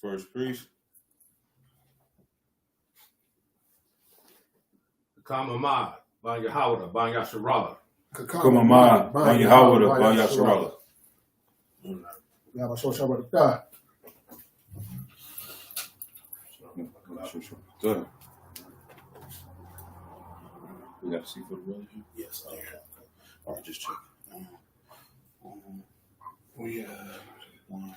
First priest. Kamamad, Ban Yahawada, Ban Yasharala. Kamamad, Ban Yahawada, Ban Yasharala. Good. We got to see for the religion? Yes. Okay. All right, just check. We one.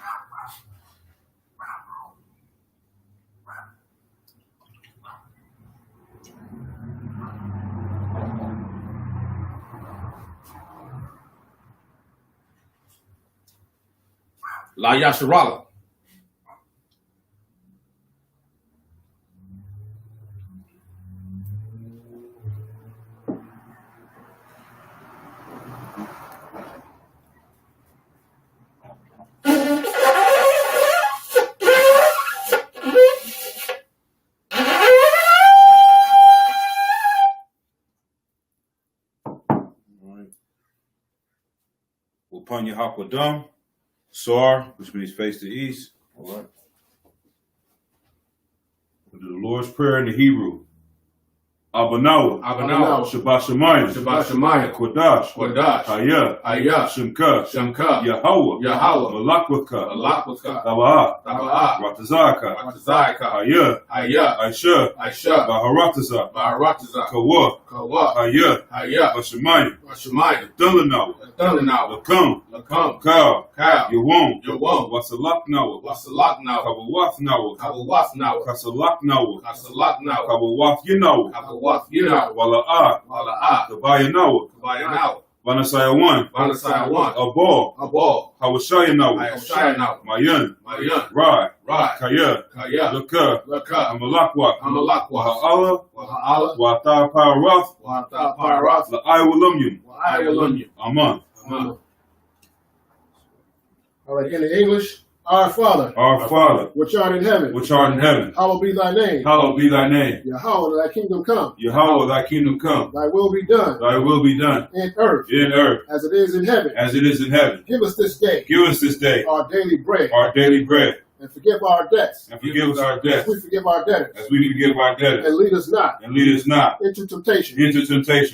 La Yasharala. Upon Yahakwadam, Sar, which means face to east. All right. We'll do the Lord's Prayer in the Hebrew. Abanawa, Shabbat Shemayim, Qadash, Hayah, Shemka, Yahweh, Malakwaka, Taba'ah, Ratazaka, Hayah, Aisha, Baharatazak, Kawa, Hayah, Bashemayim, Dulanawa, Lakam, Kal, Yawon, Wasalaknawa, Kabawafnawa, Kasalaknawa, Kabawaf Yinawa, Wala'ah, Kabayanawa, Vanasaya 1, Abal, Hawashayanawa, Mayan, Rai, Kaya, Laka, Amalakwa, Ha'ala, Wata Parath, La'ayawalumyum, Aman. All right, in the English, Our Father, which art in heaven, hallowed be thy name. Yahweh, thy kingdom come. Thy will be done. In earth, as it is in heaven. Give us this day. Our daily bread. And forgive our debts. As we forgive our debtors. And lead us not. Into temptation.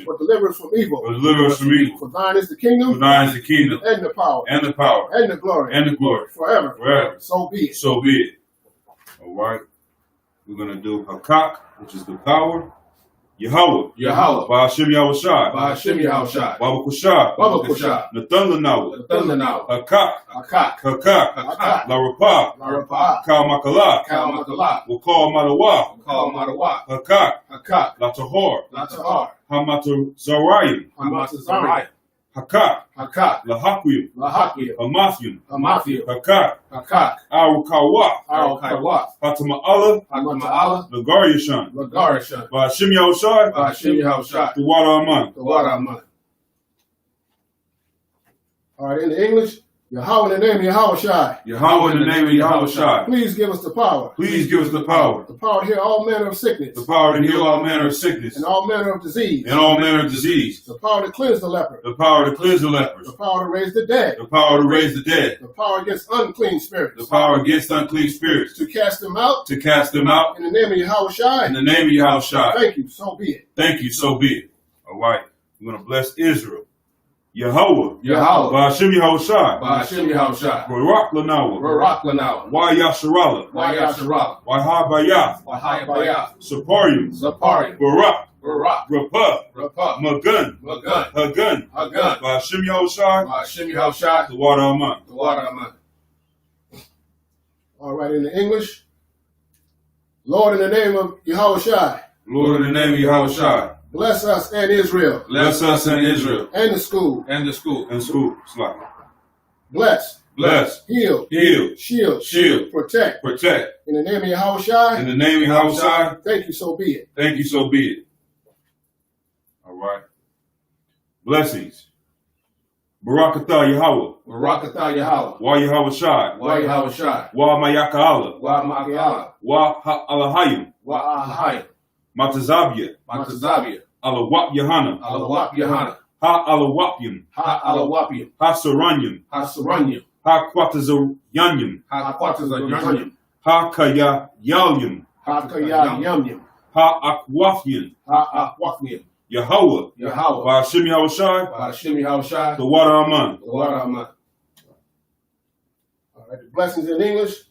But deliver us from evil. For thine is the kingdom. And the power. And the glory. Forever. So be it. All right. We're going to do Hakak, which is the power. Yahweh. Ba'ashem Yahushai. Babakushah. Nathunlanawa. Hakak. La Rapah. Wakal Madawa. Hakak. La Tahor. Hamatazarayim. Hakak. La Hakwim. Hamathyum. Hakak. Arukawah. Hatama'ala. Nagariyashan. Ba'ashem Yahushai. The water Aman. All right, in the English, Yahweh in the name of Yahushai. Please give us the power. The power to heal all manner of sickness. And all manner of disease. The power to cleanse the leper. The power to raise the dead. The power against unclean spirits. To cast them out. In the name of Yahushai. Thank you, so be it. All right. We're going to bless Israel. Yahweh. Ba'ashem Yahushai. Barak Lanawa. Wa Yasharala. Wahabayath. Saparium. Barak. Rapah. Magun. Hagun. Ba'ashem Yahushai. The water Aman. All right, in the English, Lord, in the name of Yahushai. Bless us and Israel. And the school. Bless. Heal. Shield. Protect. In the name of Yahushai. Thank you, so be it. All right. Blessings. Barakatah Yahweh. Wa Yahushai. Wa Mayaka'ala. Wa Ha'alahayim. Matazabia. Alawap Yahana. Ha'alawapyim. Hasaranyim. Ha'kwatazanyim. Ha-Kaya Yalyum. Ha-Kaya Yamyam. Ha-Akwafyan. Ha-Akwafyan. Yahweh. Yahweh. Ba'ashim Yahushai. Ba'ashim Yahushai. The water Aman. The water Aman. All right, the blessings in English.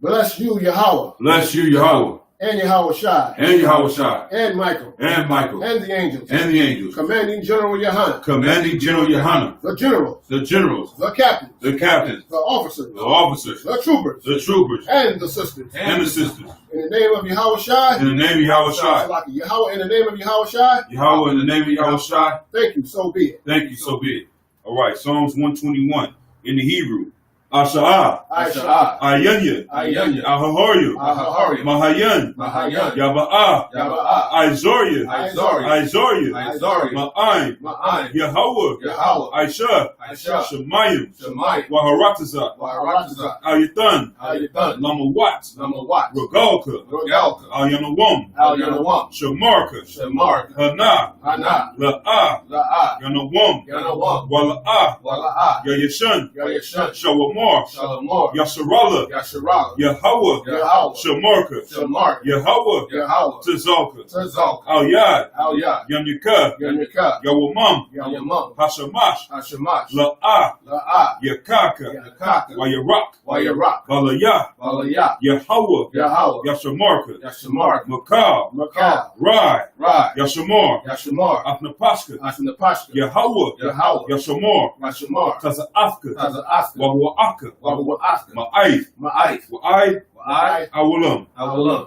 Bless you, Yahweh. Bless you, Yahweh. And Yahweh Shai. And Yahushai. And Michael. And Michael. And the angels. And the angels. Commanding General Yohanan. Commanding General Yohanan. The generals. The generals. The captains. The captains. The officers. The officers. The troopers. The troopers. And the sisters. And the sisters. In the name of Yahweh Shai. In the name of Yahushai. Yahweh, in the name of Yahweh Shai. Yahweh, in the name of Yahushai. Thank you, so be it. Thank you, so be it. All right, Psalms 121 in the Hebrew. Asha'ah. Asha'ah. Ayanya. Ayanya. Ahahoryu. Ahahoryu. Mahayan. Mahayan. Yaba'ah. Yaba'ah. Izorya. Izorya. Izorya. Izorya. Ma'ayin. Ma'ayin. Yahweh. Yahweh. Aisha. Aisha. Shemayim. Shemayim. Waharatazah. Waharatazah. Ayathan. Ayathan. Lamawat. Lamawat. Regalka. Regalka. Alyanawam. Alyanawam. Shemarka. Shemarka. Hana. Hana. La'ah. La'ah. Yanawam. Yanawam. Wala'ah. Wala'ah. Yayashan. Yayashan. Shawamar. Shalamor. Yasharallah. Yasharallah. Yahweh. Yahweh. Shamarka. Shamarka. Yahweh. Yahweh. Tazalka. Tazalka. Al-Yad. Al-Yad. Yamyaka. Yamyaka. Yawamam. Yawamam. Hashamash. Hashamash. La'ah. La'ah. Yakaka. Yakaka. Wayarak. Wayarak. Balayah. Balayah. Yahweh. Yahweh. Yashamarka. Yashamarka. Makal. Makal. Rai. Rai. Yashamar. Yashamar. Afnapashka. Asnapashka. Yahweh. Yahweh. Yashamar. Yashamar. Taza'afka. Taza'afka. Wawa'aka. Wawa'aka. Ma'aif. Ma'aif. Wa'ai. Wa'ai. Awalam. Awalam.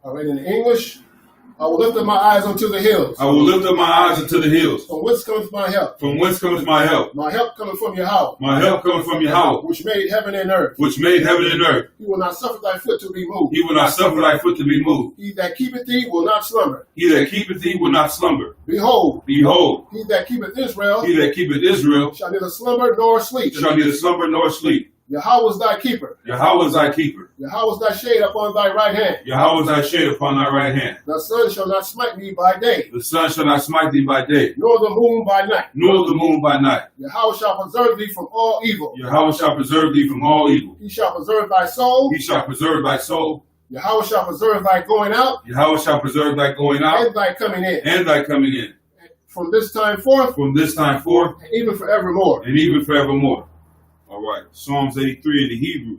All right, in English, I will lift up my eyes unto the hills. I will lift up my eyes unto the hills. From whence cometh my help? From whence cometh my help? My help cometh from Yahweh. My help cometh from Yahweh, Which made heaven and earth. which made heaven and earth. He will not suffer thy foot to be moved. He will not suffer thy foot to be moved. He that keepeth thee will not slumber. He that keepeth thee will not slumber. Behold, Behold, he that keepeth Israel he that keepeth Israel shall neither slumber nor sleep. shall neither slumber nor sleep. Yahweh is thy keeper. Yahweh is thy keeper. Yahweh is thy shade upon thy right hand. Yahweh is thy shade upon thy right hand. The sun shall not smite thee by day, The sun shall not smite thee by day, nor the moon by night. nor the moon by night. Yahweh shall preserve thee from all evil. Yahweh shall preserve thee from all evil. He shall preserve thy soul. He shall preserve thy soul. Yahweh shall preserve thy going out Yahweh shall preserve thy going out and thy coming in. and thy coming in. From this time forth, From this time forth and even forevermore. and even forevermore. All right. Psalms 83 in the Hebrew.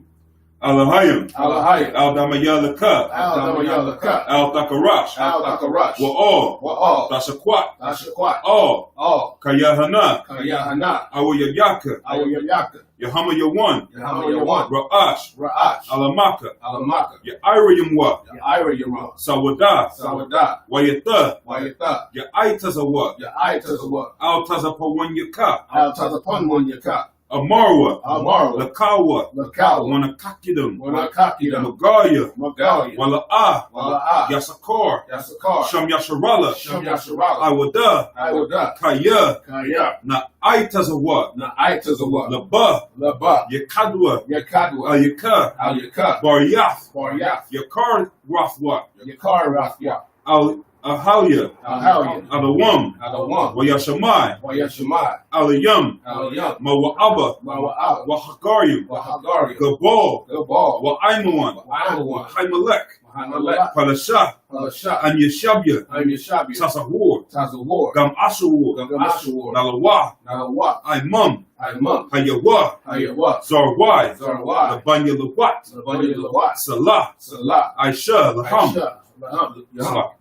Alahayim. Alahayim. Al-Damayalaka. Al-Damayalaka. Al-Takarash. Al-Takarash. Wa'al. Wa'al. Tashakwat. Tashakwat. All. All. Kayahana. Kayahana. Awayayaka. Awayayaka. Yahama Yawan. Yahama Yawan. Ra'ash. Ra'ash. Alamaka. Alamaka. Ya'ira Yamwa. Ya'ira Yamwa. Sawada. Sawada. Wayata. Wayata. Ya'itazawa. Ya'itazawa. Al-Tazapawanyaka. Al-Tazapawanyaka. Amarwa. Amarwa. Lakawa. Lakawa. Wanakakidam. Wanakakidam. Magaya. Magaya. Wala'ah. Wala'ah. Yasakar. Yasakar. Sham Yasharala. Sham Yasharala. Awada. Awada. Kaya. Kaya. Na Aitazawa. Na Aitazawa. Laba. Laba. Yakadwa. Yakadwa. Ayaka. Al-Yaka. Baryath. Baryath. Yakar Rathwa. Yakar Rathwa. Ahalia. Ahalia. Adawam. Adawam. Wayashamai. Wayashamai. Aliyam. Aliyam. Mawa'aba. Mawa'ab. Wahagaryum. Wahagaryum. Gabal. Gabal. Wa'aimawan. Wa'aimawan. Haimalek. Muhammad. Palashah. Palashah. An Yeshabya. Yeshabya. Tasahur. Tazawar. Gam Ashawur. Gam Ashawar. Nalawa. Nalawa. Imam. Imam. Hayawa. Hayawa. Zarwai. Zarwai. Labanya Lawat. Labanya Lawat. Salah. Salah. Aisha. Laham.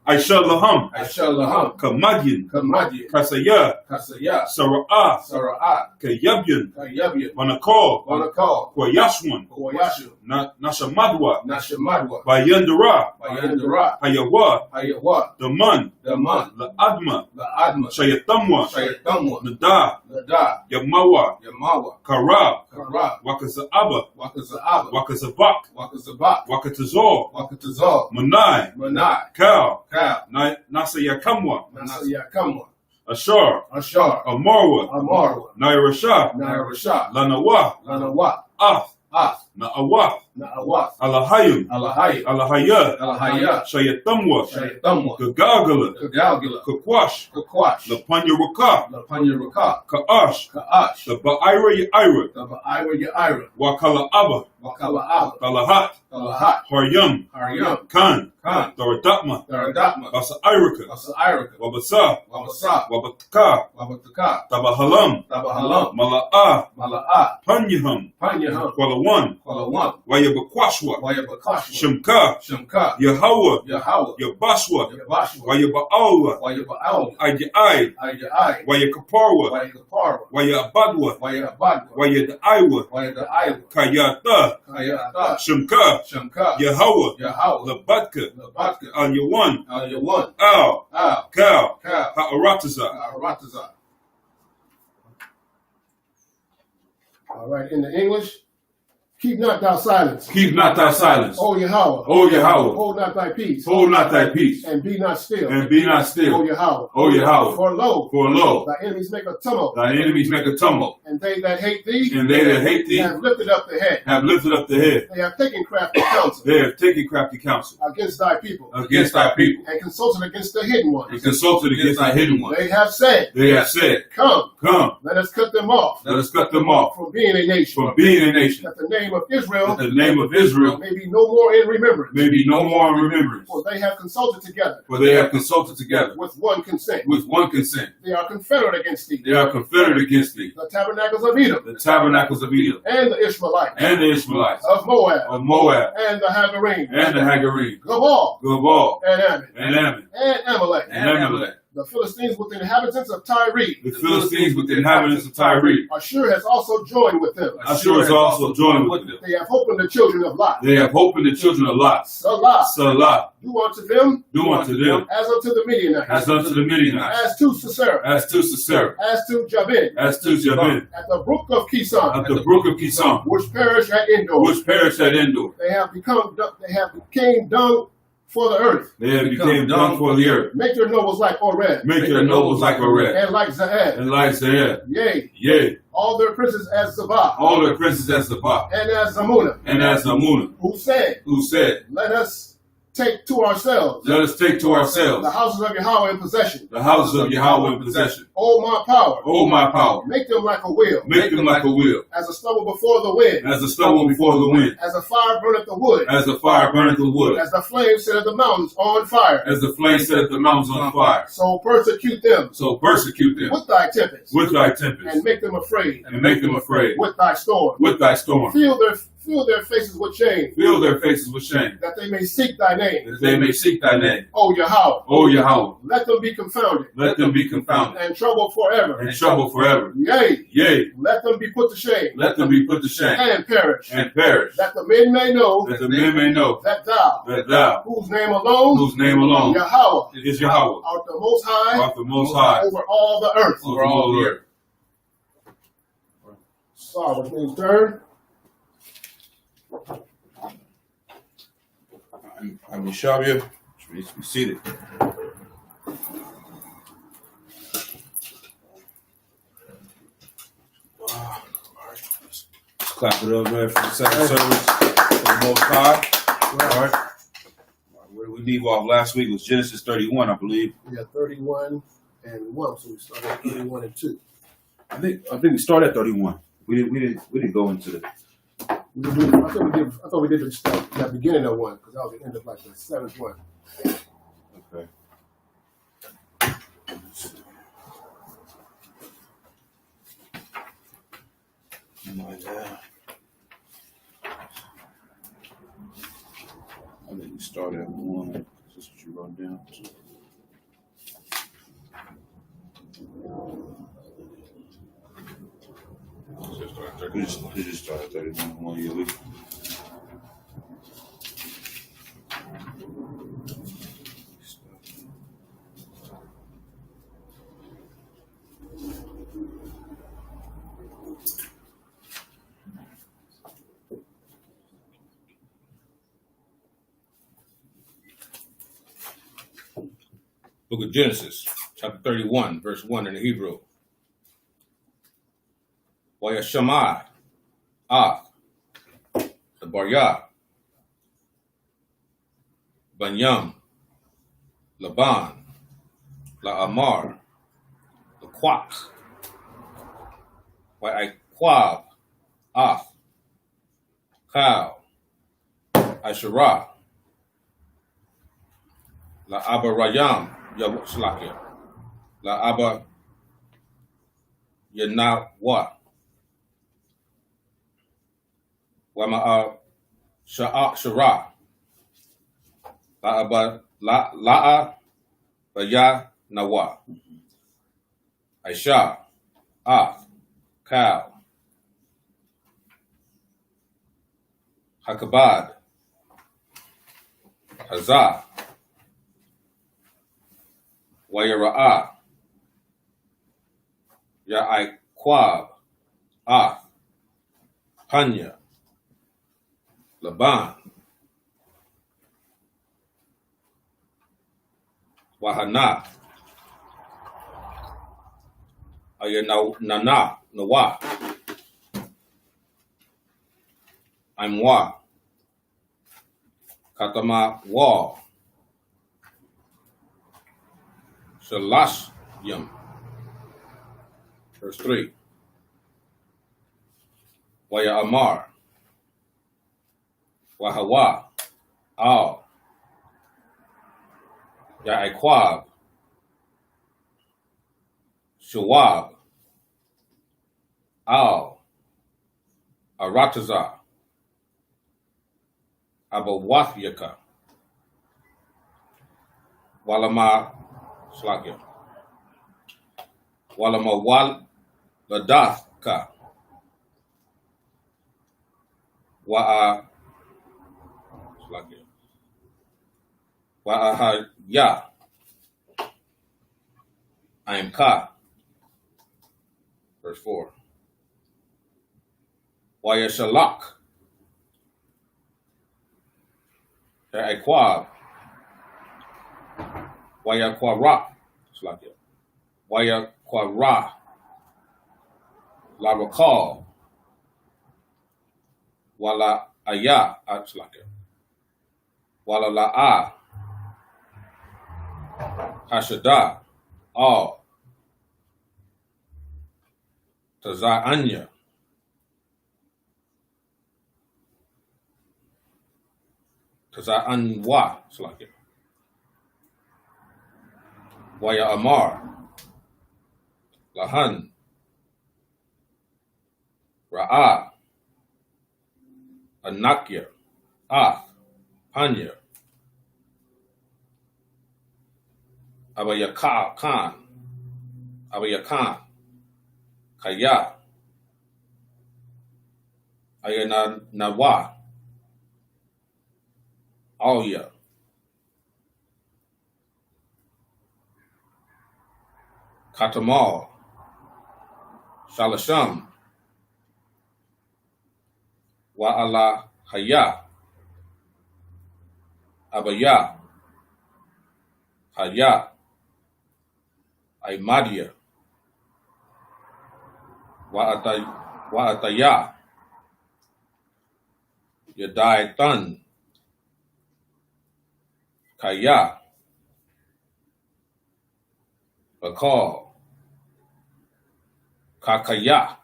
Aisha Laham. Aisha Laham. Kamadyin. Kamadyin. Kasaya. Kasaya. Sara'ah. Sara'ah. Kayabyan. Kayabyan. Manakal. Manakal. Kwayashwan. Kwayashwan. Nashamadwa. Nashamadwa. Bayandara. Bayandara. Hayawa. Hayawa. Daman. Daman. La'adma. La'adma. Shayatamwa. Shayatamwa. Nada. Nada. Yamawa. Yamawa. Karab. Karab. Wakaza'aba. Wakaza'aba. Wakazabak. Wakazabak. Wakatazal. Wakatazal. Manai. Manai. Kal. Kal. Nasayakamwa. Nasayakamwa. Ashar. Ashar. Amarwa. Amarwa. Nairashah. Nairashah. Lanawa. Lanawa. Af. Af. Na'awaf. Na'awat. Alahayim. Alahayim. Alahayat. Alahayat. Shayatamwa. Shayatamwa. Gagalgala. Kagalgala. Kakwash. Kakwash. Lapanya Raka. Lapanya Raka. Ka'ash. Ka'ash. The Ba'ira Yaira. The Ba'ira Yaira. Wakala Abba. Wakala Abba. Kalahat. Kalahat. Haryam. Haryam. Khan. Khan. Daradapma. Daradapma. Basa Irika. Basa Irika. Wabasa. Wabasa. Wabataka. Wabataka. Tabahalam. Tabahalam. Mala'a. Mala'a. Panyaham. Panyaham. Kwalawan. Kwalawan. Wayabakwashwa. Wayabakashwa. Shemka. Shemka. Yahawah. Yahawah. Yabashwa. Yabashwa. Wayaba'alwa. Wayaba'alwa. Ayai. Ayai. Wayakaparwa. Wayakaparwa. Wayabadwa. Wayabadwa. Wayadaiwa. Wayadaiwa. Kayata. Kayata. Shemka. Shemka. Yahawah. Yahawah. Labatka. Labatka. Al-Yawan. Al-Yawan. Al. Al. Kal. Kal. Ha'aratazah. Ha'aratazah. All right, in the English, keep not thou silence. Keep not thy silence. O Yahweh. O Yahweh. Hold not thy peace. Hold not thy peace. And be not still. And be not still. O Yahweh. O Yahweh. For lo, thy enemies make a tumult. thy enemies make a tumult. And they that hate thee, And they that hate thee have lifted up the head. have lifted up the head. They have taken crafty counsel They have taken crafty counsel against thy people. against thy people. And consulted against the hidden And ones. consulted against thy hidden ones. They have said, They have said, Come, Come, let us cut them off let us cut them off from being a nation. from being a nation. That the name of Israel That the name of Israel may be no more in remembrance. may be no more in remembrance. For they have consulted together For they have consulted together with one consent. with one consent. They are confederate against thee. They are confederate against thee. The tabernacles of Edom The tabernacles of Edom and the Ishmaelites and the Ishmaelites of Moab of Moab and the Hagarene, and the Hagarene, Gabal Gabal and Ammon and Ammon and Amalek, and Amalek. the Philistines with the inhabitants of Tyre. The Philistines with the inhabitants of Tyre. Ashur has also joined with them. Ashur is also joined with them. They have hope in the children of Lot. They have hope in the children of Lot. Salah, Salah, do unto them do unto them as unto the Midianites, as unto the Midianites, as to Sisera, as to Sisera, as to Jabin, as to Jabin, at the brook of Kison, at the brook of Kison, which perished at Endor. which perished at Endor. They have become dung for the earth. They have become dung for the earth. Make their nobles like Oreb, Make their nobles like Oreb, and like Zaed. and like Zaed. Yea, Yea, all their princes as Zabah, all their princes as Sabbath, and as Zamunah, and as Amunah, who said, let us take to ourselves take to ourselves the houses of Yahweh in possession. the houses of Yahweh in possession. O my power, O my power, make them like a wheel, make them like a wheel, as a stubble before the wind, as a stubble before the wind, as a fire burneth the wood, as the fire burneth the wood, as the flame set the mountains on fire. as the flame set the mountains on fire. So persecute them So persecute them with thy tempest, with thy tempest, and make them afraid and make them afraid with thy storm. with thy storm. Fill their faces with shame, Fill their faces with shame, that they may seek thy name. that they may seek thy name. O Yahweh, O Yahweh, let them be confounded let them be confounded and troubled forever. and troubled forever. Yea, Yea, let them be put to shame let them be put to shame and perish, and perish, that the men may know that the men may know that thou, that thou, whose name alone, whose name alone Yahweh, is Yahweh, art the most high art the most high over all the earth. over all the earth. Sorry, which means turn. I'm Yeshavia. Be seated. Let's clap it up, man, for the second service for the Most High. All right. Where we leave off last week was Genesis 31, I believe. We had 31 and 1, so we started at 31 and 2. I think we started at 31. We didn't go into the. I thought we did the beginning of 1, because that was the end of like the 7th one. Okay. Like that. I think we started at 1. That's what you wrote down. We just started 31 1 year week. Book of Genesis, chapter 31, verse 1 in the Hebrew. Wayashamai, the Baryah, Banyam, Laban, La'amar, Laquak, Wa'aikwab, Af, Kal, Asherah, La'abarayam, Yaslakia, La'aba Yanawa, Wama'a Shara, La'a Baya Nawa, Aisha, Af, Kal, Hakabad, Hazah, Wayara'a, Ya'aikwab, Af, Panya, Laban, Wahana, Ayanana, Nawa, Imwa, Katama Wa, Shalashyam. Verse 3. Waya Amar, Wahawa, Al, Ya'aikwab, Shawab, Al, Arataza, Abawathyaka, Walama Slakia, Walama Wal Ladathka, Wa'a Slakia, Wa'ahaya, Aimka. Verse 4. Wayashalak, Aikwab, Wayakwara, Slakia, Wayakwara, Larakal, Wala Aya, Slakia, Wala La'a, Hashada, Al, Taza'anya, Taza'anwa, Slakia, Waya Amar, Lahan, Ra'a, Anakya, Af, Panya, Abayakan, Kaya, Ayanawa, Alya, Katamal, Shalasham, Wa'ala Haya, Abaya, Haya, Aimadia, Wa'ataya, Yadaitan, Kaya, Bakal, Kakaya,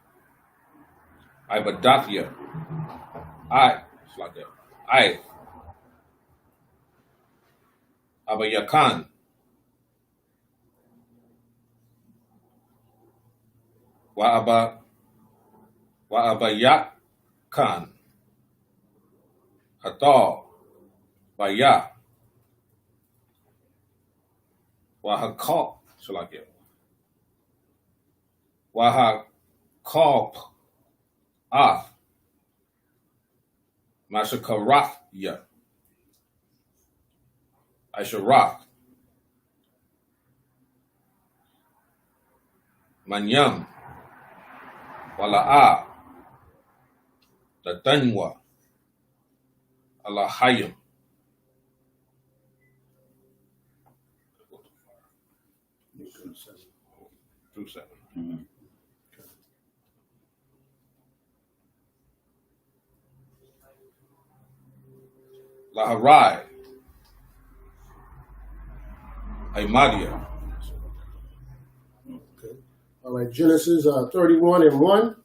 Ibadathia, it's like that. Abayakan, Wa'abayakan, Hatal, Baya, Wahakal, it's like it. Wahakal, Af, Mashakarathya, Asherah, Manyam, Wala'a, Tatanwa, Alahayim. Through 7. Mm-hmm. Laharai, Madia. Okay. All right, Genesis 31:1.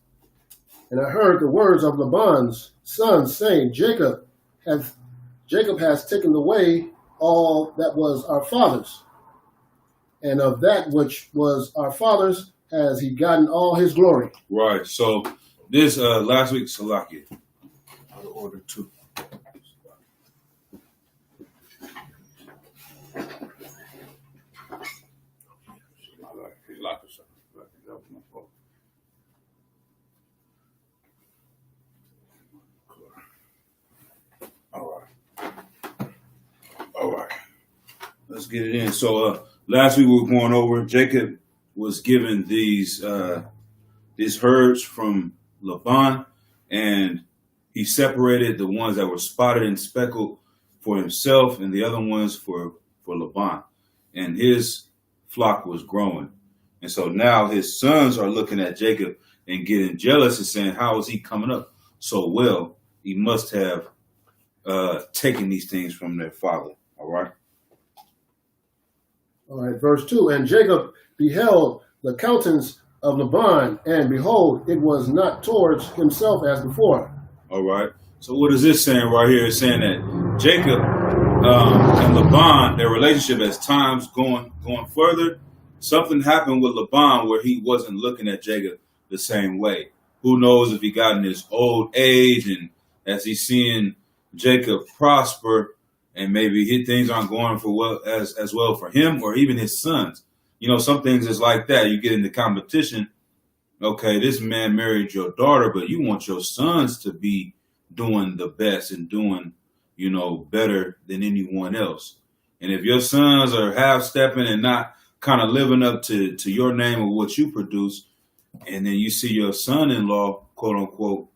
And I heard the words of Laban's sons saying, Jacob has taken away all that was our father's, and of that which was our father's has he gotten all his glory. Right. So this last week, Salakia. Out of order too. All right. Let's get it in. So last week we were going over Jacob was given these herds from Laban, and he separated the ones that were spotted and speckled for himself and the other ones for Laban. And his flock was growing. And so now his sons are looking at Jacob and getting jealous and saying, how is he coming up so well? He must have taken these things from their father. All right. All right, verse 2. And Jacob beheld the countenance of Laban, and behold, it was not towards himself as before. All right. So what is this saying right here? It's saying that Jacob and Laban, their relationship as time's going further, something happened with Laban where he wasn't looking at Jacob the same way. Who knows if he got in his old age, and as he's seeing Jacob prosper, and maybe things aren't going as well for him or even his sons. You know, some things is like that. You get into competition. Okay, this man married your daughter, but you want your sons to be doing the best and doing, you know, better than anyone else. And if your sons are half-stepping and not kind of living up to your name or what you produce, and then you see your son-in-law, quote unquote,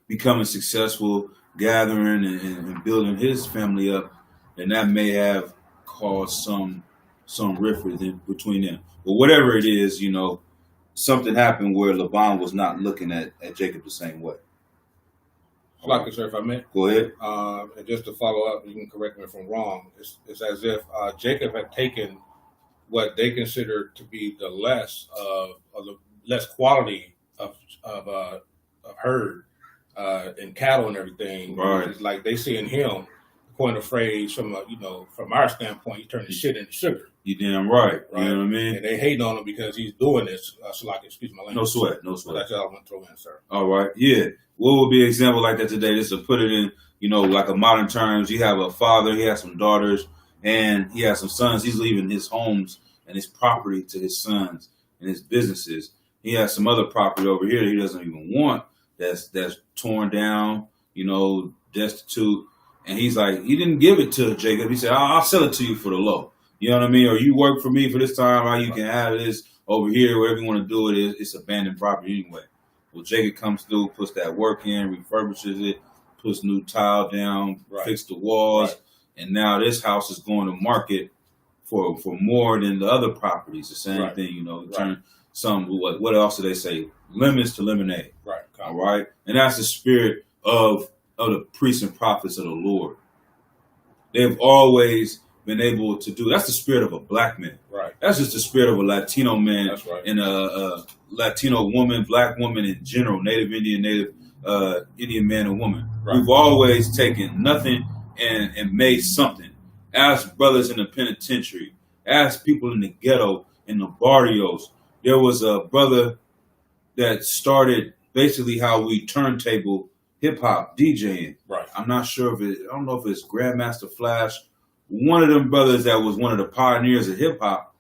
becoming successful, gathering and building his family up, and that may have caused some rift between them. But whatever it is, you know, something happened where Laban was not looking at Jacob the same way. I'd like to, sir, if I may. Go ahead. And just to follow up, you can correct me if I'm wrong. It's as if Jacob had taken what they considered to be the less quality of herd and cattle and everything. Right. It's like they see in him, coin a phrase from from our standpoint, you turn the shit into sugar. You damn right. You know what I mean? And they hate on him because he's doing this. Excuse my language. No sweat. That's all I want to throw in, sir. All right. Yeah. What would be an example like that today? Just to put it in, you know, like a modern terms, you have a father, he has some daughters, and he has some sons. He's leaving his homes and his property to his sons and his businesses. He has some other property over here that he doesn't even want, that's torn down, you know, destitute. And he's like, he didn't give it to Jacob. He said, I'll sell it to you for the low. You know what I mean? Or you work for me for this time, how you can have this over here, wherever you want to do it. It's abandoned property anyway. Well, Jacob comes through, puts that work in, refurbishes it, puts new tile down, fixes the walls, and now this house is going to market for more than the other properties. The same thing, you know, turn some, what else do they say? Lemons to lemonade. Right. All right. And that's the spirit of the priests and prophets of the Lord. They've always been able to do. That's the spirit of a black man. Right. That's just the spirit of a Latino man. That's right. And a Latino woman, black woman in general, Native Indian man and woman. Right. We've always taken nothing and made something. Ask brothers in the penitentiary. Ask people in the ghetto, in the barrios. There was a brother that started basically how we turntable hip hop DJing. Right. I'm not sure I don't know if it's Grandmaster Flash. One of them brothers that was one of the pioneers of hip hop.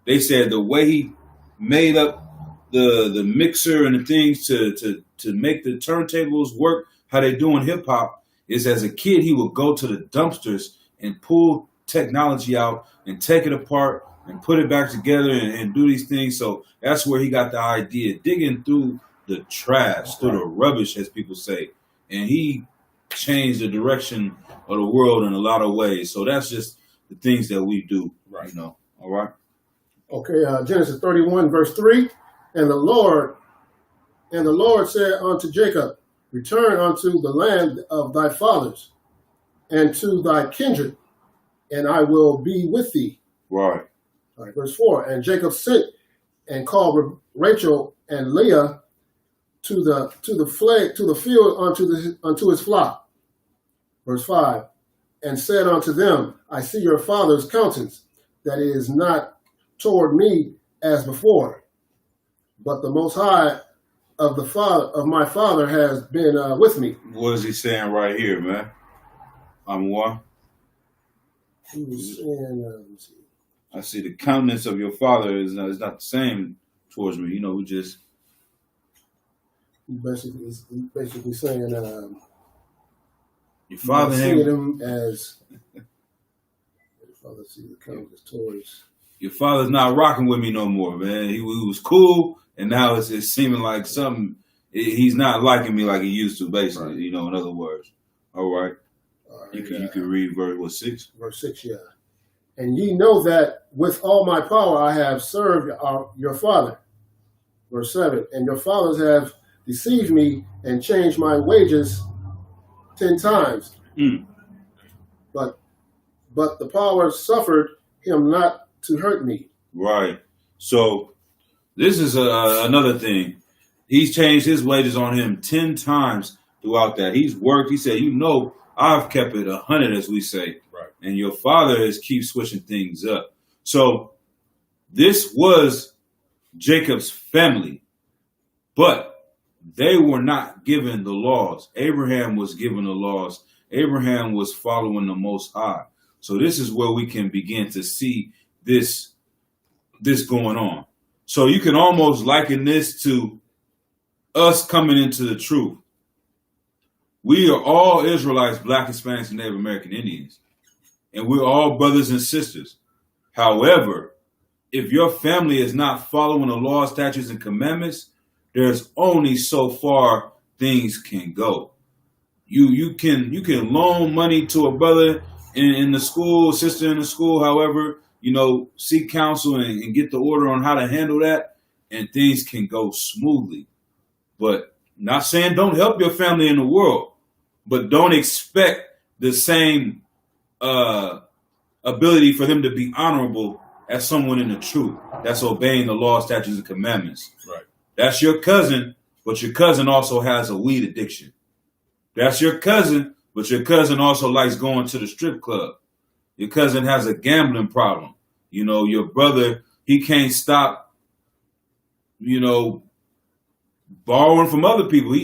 They said the way he made up the mixer and the things to make the turntables work, how they do in hip hop, is as a kid he would go to the dumpsters and pull technology out and take it apart and put it back together and do these things. So that's where he got the idea, digging through the trash, through the rubbish, as people say. And he changed the direction of the world in a lot of ways. So that's just the things that we do, you know. All right. Okay, Genesis 31, verse 3. And the Lord said unto Jacob, return unto the land of thy fathers and to thy kindred, and I will be with thee. Right. All right, verse 4. And Jacob sent and called Rachel and Leah to the field unto his flock. Verse 5. And said unto them, I see your father's countenance, that it is not toward me as before, but the Most High of my father has been with me. What is he saying right here, man? Amor? He was saying, I see the countenance of your father is not the same towards me. You know, we just. He's basically saying, your father seeing him as your father see the countenance towards. Your father's not rocking with me no more, man. He was cool, and now it's seeming like something. He's not liking me like he used to, basically. Right. You know, in other words. All right. You can read verse 6. Verse 6, yeah. And ye know that with all my power I have served your father. Verse 7. And your fathers have deceived me and changed my wages 10 times. But the power suffered him not to hurt me. Right. So this is another thing. He's changed his wages on him 10 times throughout that. He's worked. He said, I've kept it 100, as we say. Right. And your father has keep switching things up. So this was Jacob's family, but they were not given the laws. Abraham was given the laws. Abraham was following the Most High. So this is where we can begin to see this going on. So you can almost liken this to us coming into the truth. We are all Israelites, Black, Hispanics, and Native American Indians. And we're all brothers and sisters. However, if your family is not following the law, statutes, and commandments, there's only so far things can go. You can loan money to a brother in the school, sister in the school, however, seek counsel and get the order on how to handle that, and things can go smoothly. But not saying don't help your family in the world, but don't expect the same ability for them to be honorable as someone in the truth that's obeying the law, statutes, and commandments. Right. That's your cousin, but your cousin also has a weed addiction. That's your cousin, but your cousin also likes going to the strip club. Your cousin has a gambling problem. Your brother, he can't stop, borrowing from other people.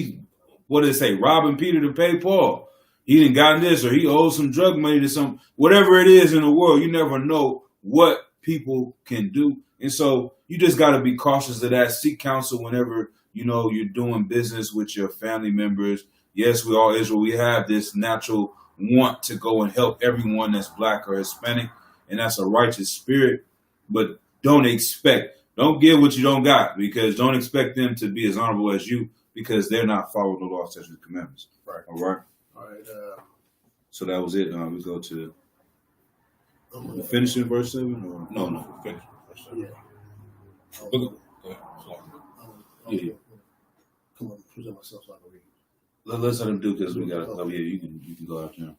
Robbing Peter to pay Paul. He done gotten this, or he owes some drug money to some, whatever it is in the world. You never know what people can do. And so you just got to be cautious of that. Seek counsel whenever, you're doing business with your family members. Yes, we all Israel. We have this natural want to go and help everyone that's Black or Hispanic. And that's a righteous spirit. But don't give what you don't got, because don't expect them to be as honorable as you, because they're not following the law, statutes, and commandments. Right. All right. All right. So that was it. We go to finishing verse 7? Or? No. Finish verse 7. Yeah. Go ahead. Come on, present myself so I can read. Let's let him do, because we got over here. You can go out there.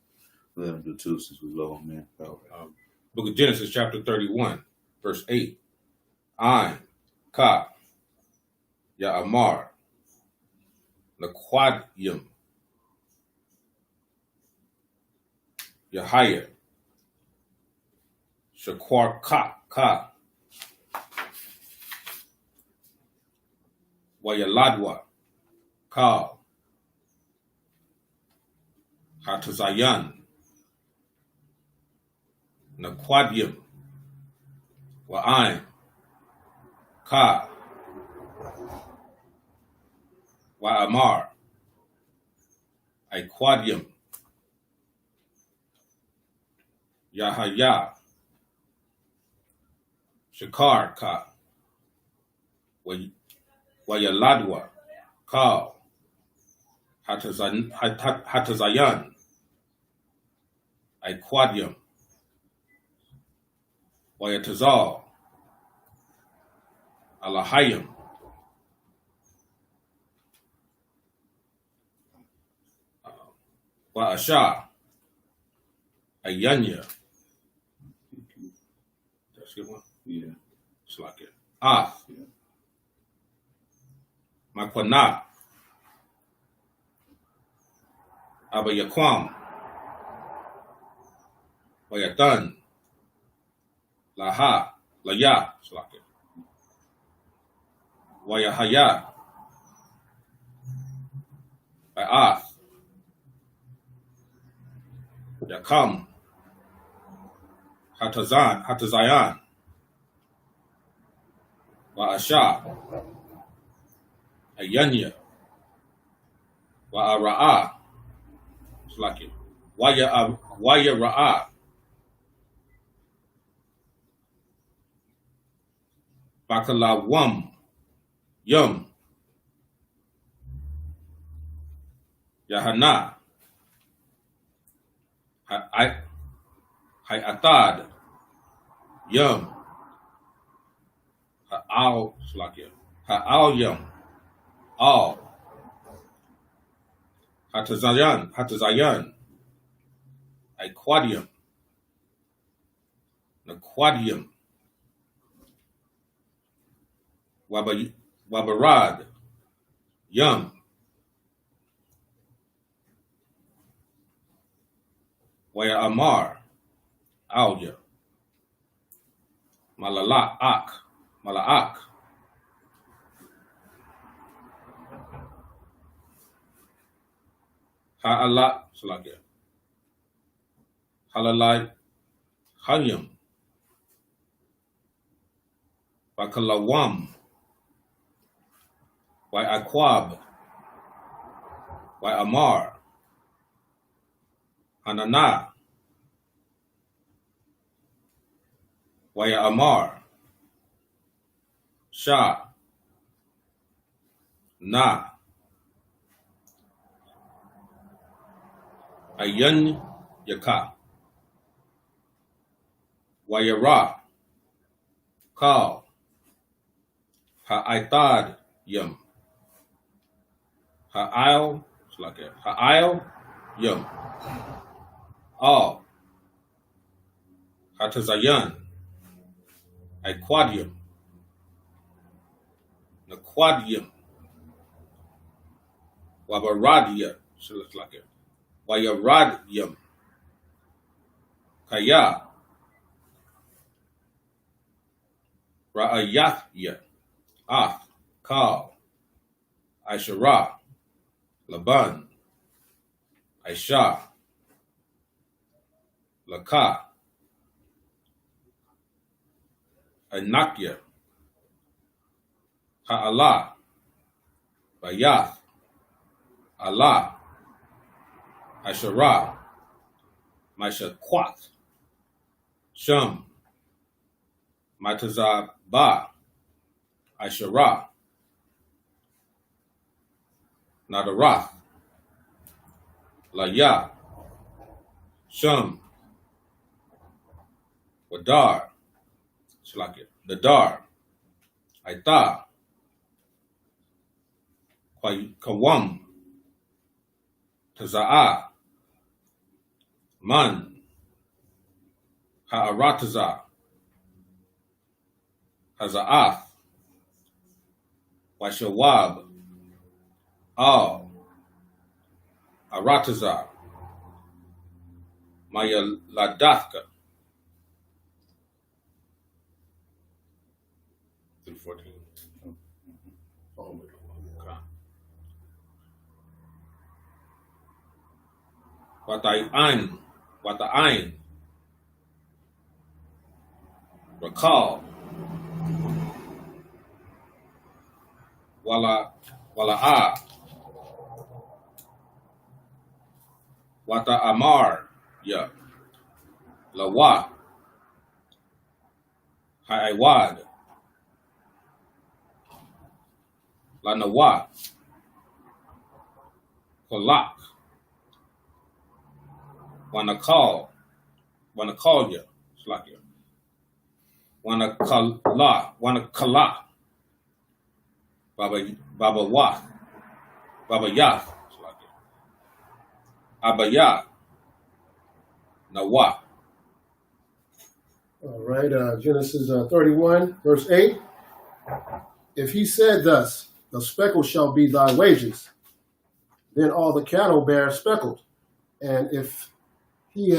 Let him do too, since we're low on man. Book of Genesis, chapter 31, verse 8. Ein, Ka, Ya'amar, Laquadyum, Yahaya, Shaquar Ka, Wayaladwa, Ka, Hatazayan, Naquadyum, Wa'ain, Ka, Wa'amar, Iquadyum, Yahaya, Shakar Ka, Wayaladwa, Ka, Hatazayan, Iquadyum, Wayatazal, Alahayim, Wa'asha, Ayanya. skip one? Yeah. Slack it. Ah. Yeah. Makwana. Aba Yakwam. Wayatan. Laha. Laya. Slack it. Wayahaya. Ba'ath. Yakam. Hatazayan. Wa'asha. Ayanya. Wa'ara'a. Slack it. Waya Ra'a. Bakalawam. Yum. Yahana. Hayatad. Yum. Ha'al. Slack it. Ha'al yum. All. Hatazayan. Aquadium. Naquadium. Wabarad. Yum. Waya Amar. Alya. Mala'ak. Ha'ala. Salakia. Halalai. Hayam. Bakalawam. Why Aquab. Why Amar. Hanana. Why Amar. Shah. Na. Ayan Yaka. Wayara. Kal. Ha'aitad Yum. Ha'il. Ha'il Yum. All. Hatazayan. Aquadium. Naquadium. Wabaradia. Wayaradium. Kaya. Ra'ayahya. Kal. Aishara. Laban. Aisha. Laka. Anakya. Ha'ala. Bayath. Allah. Ashara. Mashaquat. Shum. Matazaba. Ashara. Nadarath. Laya. Shum. Wadar. Shlakit. Nadar. Aita. Kawam. Taza'a. Man. Ha'arataza. Haza'ath. Washawab. Al. Arataza. Maya Ladathka. 314. Wata'ain. Recall. Wala'a. Wata'amar. Ya. Lawa. Ha'aiwad. Lanawa. Kolak. Wanna call ya. Slakia. Wanna kala. Baba wa. Baba ya. Slakia. Abaya. Nawa. All right, Genesis 31, verse 8. If he said thus, the speckle shall be thy wages, then all the cattle bear speckled. And if he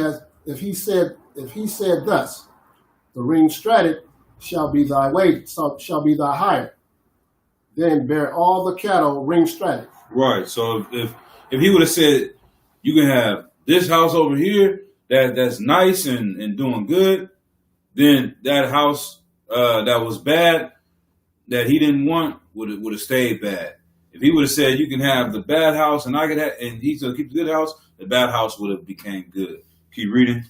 said thus, the ring stratted shall be thy wages, shall be thy hire, then bear all the cattle ring stratted. Right. So if he would have said, you can have this house over here that's nice and doing good, then that house that was bad, that he didn't want, would have stayed bad. If he would have said, you can have the bad house and I could have, and he's going to keep the good house, the bad house would have became good. Keep reading.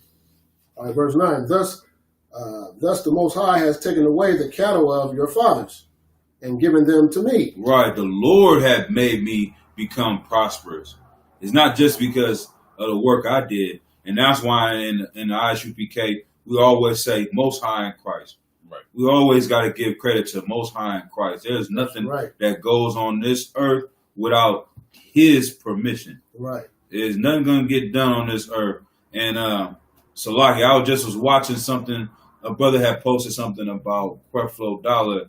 All right, verse 9. Thus the Most High has taken away the cattle of your fathers and given them to me. Right. The Lord had made me become prosperous. It's not just because of the work I did. And that's why in the ISUPK, we always say Most High in Christ. Right. We always got to give credit to Most High in Christ. There's nothing that goes on this earth without his permission. Right. There's nothing going to get done on this earth. And Salaki, I was watching something. A brother had posted something about Creflo Dollar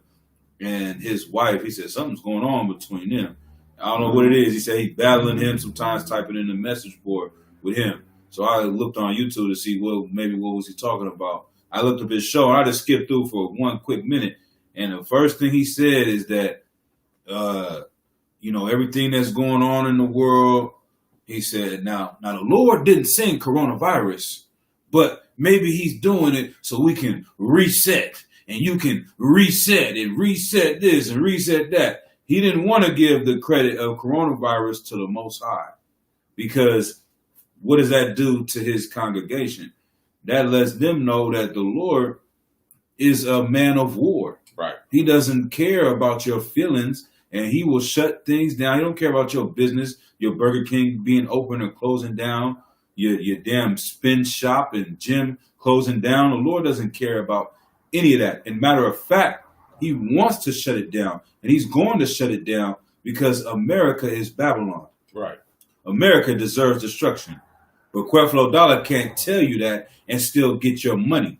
and his wife. He said something's going on between them. I don't know what it is. He said he's battling him, sometimes typing in the message board with him. So I looked on YouTube to see what was he talking about. I looked up his show and I just skipped through for one quick minute. And the first thing he said is that, everything that's going on in the world, he said, now the Lord didn't send coronavirus, but maybe he's doing it so we can reset, and you can reset and reset this and reset that. He didn't want to give the credit of coronavirus to the Most High, because what does that do to his congregation? That lets them know that the Lord is a man of war. Right. He doesn't care about your feelings, and he will shut things down. He don't care about your business, your Burger King being open or closing down, your damn spin shop and gym closing down. The Lord doesn't care about any of that. And matter of fact, he wants to shut it down, and he's going to shut it down because America is Babylon. Right. America deserves destruction. But Creflo Dollar can't tell you that and still get your money.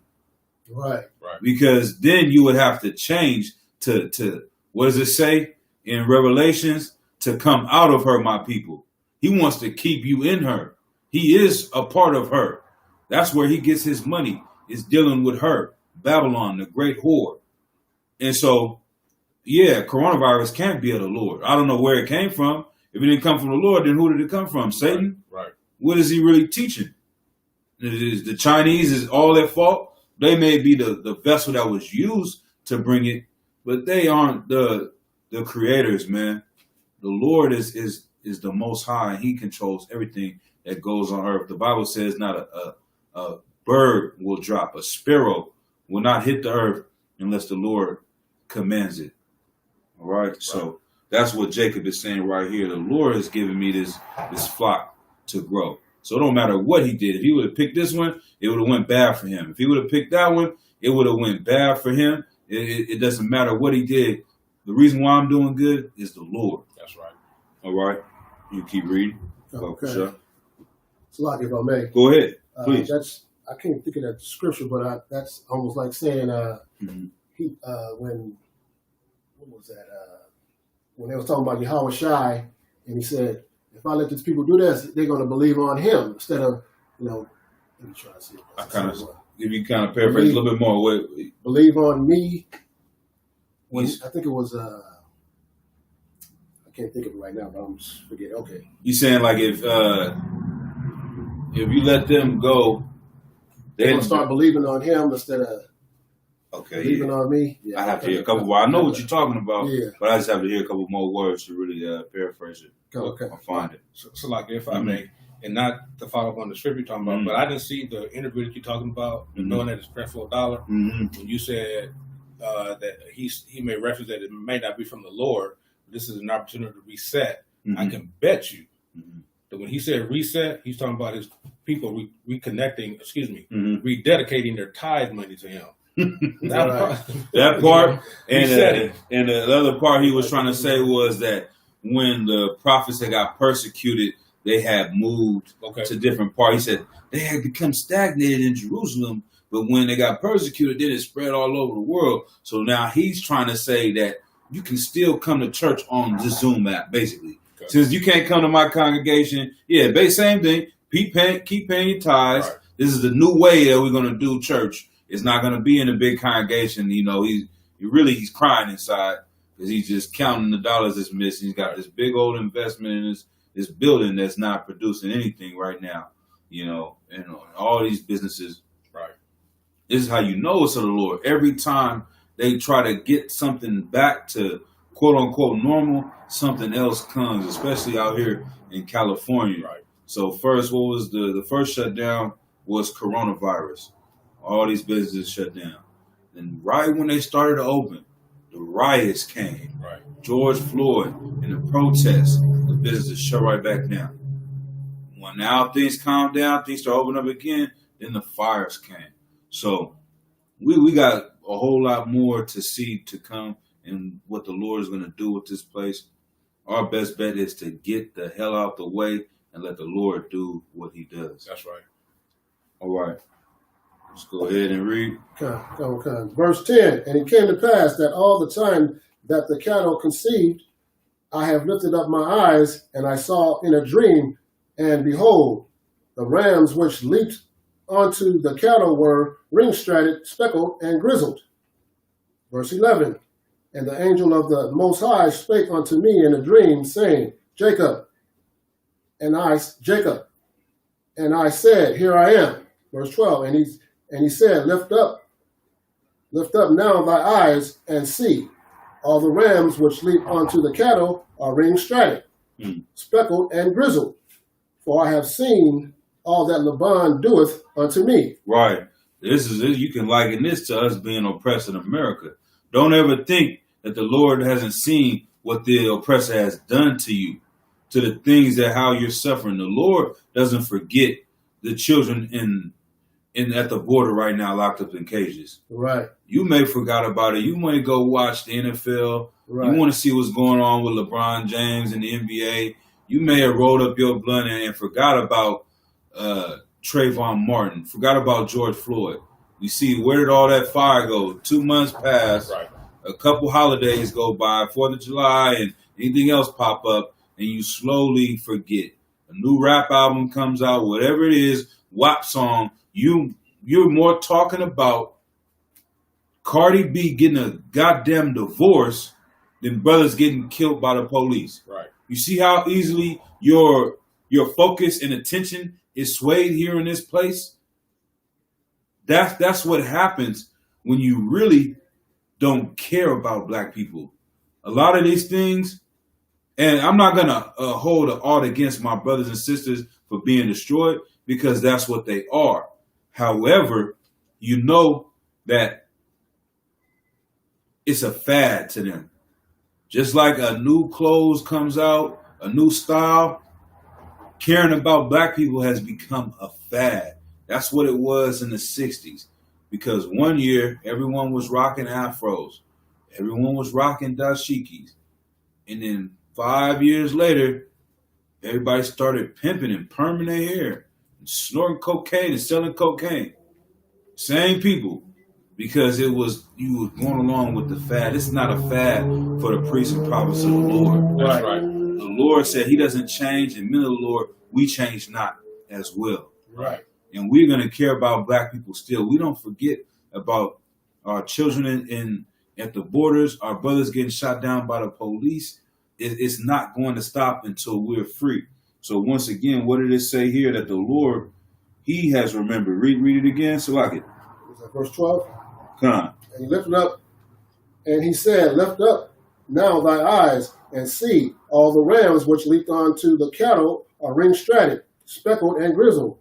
Right. Because then you would have to change to what does it say in Revelations? To come out of her, my people. He wants to keep you in her. He is a part of her. That's where he gets his money, is dealing with her, Babylon, the great whore. And so, yeah, coronavirus can't be of the Lord. I don't know where it came from. If it didn't come from the Lord, then who did it come from? Satan? Right. What is he really teaching? Is the Chinese is all their fault? They may be the vessel that was used to bring it, but they aren't the creators, man. The Lord is the Most High, and he controls everything that goes on earth. The Bible says not a bird will drop, a sparrow will not hit the earth unless the Lord commands it. All right? So that's what Jacob is saying right here. The Lord has given me this flock to grow. So it don't matter what he did. If he would have picked this one, it would have went bad for him. If he would have picked that one, it would have went bad for him. It doesn't matter what he did. The reason why I'm doing good is the Lord. That's right. All right. You keep reading. Okay. Sure. So, like, if I may. Go ahead, please. I can't think of that scripture, but that's almost like saying when they was talking about Yahweh Shai, and he said, if I let these people do this, they're going to believe on him instead of, let me try to see. If you kind of paraphrase a little bit more. Believe on me. I think it was, I can't think of it right now, but I'm just forgetting. Okay. You saying like if you let them go, they're going to start believing on him instead of believing on me. Yeah, I have to hear a couple more. I know what you're talking about, but I just have to hear a couple more words to really paraphrase it. Okay. I'll find it. So like, if I may, and not to follow up on the script you're talking about, but I didn't see the interview that you're talking about, knowing that it's Creflo Dollar. When you said that he made reference that it may not be from the Lord, but this is an opportunity to reset. I can bet you that when he said reset, he's talking about his people rededicating their tithe money to him. That part, and the other part he was trying to say was that when the prophets had got persecuted, they had moved to different parts. He said they had become stagnated in Jerusalem But when they got persecuted, then it spread all over the world. So now he's trying to say that you can still come to church on the Zoom app, basically. Okay. Since you can't come to my congregation, same thing. Keep paying your tithes. Right. This is the new way that we're going to do church. It's not going to be in a big congregation. You know, he's crying inside because he's just counting the dollars that's missing. He's got this big old investment in this building that's not producing anything right now. You know, and all these businesses. Right. This is how you know it's of the Lord. Every time they try to get something back to quote unquote normal, something else comes, especially out here in California. Right. So first, what was the first shutdown was coronavirus. All these businesses shut down. And right when they started to open, the riots came. Right. George Floyd and the protests, the businesses shut right back down. When now things calm down, things start opening up again, then the fires came. So we got a whole lot more to see to come and what the Lord is going to do with this place. Our best bet is to get the hell out the way and let the Lord do what he does. That's right. All right. Let's go ahead and read. Okay. Verse 10, and it came to pass that all the time that the cattle conceived, I have lifted up my eyes, and I saw in a dream, and behold, the rams which leaped onto the cattle were ring-stratted, speckled, and grizzled. Verse 11, and the angel of the Most High spake unto me in a dream, saying, Jacob. And I said, Here I am. Verse 12, and he said, Lift up now thy eyes, and see. All the rams which leap onto the cattle are ring-stratted, speckled, and grizzled. For I have seen all that Laban doeth unto me. Right. This is it. You can liken this to us being oppressed in America. Don't ever think that the Lord hasn't seen what the oppressor has done to you, to the things that how you're suffering. The Lord doesn't forget the children at the border right now locked up in cages. Right. You may forgot about it. You may go watch the NFL. Right. You want to see what's going on with LeBron James and the NBA. You may have rolled up your blunt and forgot about Trayvon Martin, forgot about George Floyd. You see, where did all that fire go? 2 months pass, right. A couple holidays go by, 4th of July, and anything else pop up, and you slowly forget. A new rap album comes out, whatever it is, WAP song, you're more talking about Cardi B getting a goddamn divorce than brothers getting killed by the police. Right. You see how easily your focus and attention is swayed here in this place? That's what happens when you really don't care about black people. A lot of these things, and I'm not going to hold an art against my brothers and sisters for being destroyed, because that's what they are. However, you know that it's a fad to them. Just like a new clothes comes out, a new style, caring about black people has become a fad. That's what it was in the 60s. Because one year, everyone was rocking afros. Everyone was rocking dashikis. And then 5 years later, everybody started pimping and perming their hair, and snorting cocaine and selling cocaine. Same people. Because you was going along with the fad. It's not a fad for the priests and prophets of the Lord. That's right. The Lord said he doesn't change, and men of the Lord, we change not as well. Right. And we're going to care about black people still. We don't forget about our children at the borders, our brothers getting shot down by the police. It's not going to stop until we're free. So once again, what did it say here? That the Lord, he has remembered. Read it again so I can. Is that verse 12? Come on. And he lifted up, and he said, Lift up now thy eyes, and see, all the rams which leaped onto the cattle are ring-stratted, speckled, and grizzled.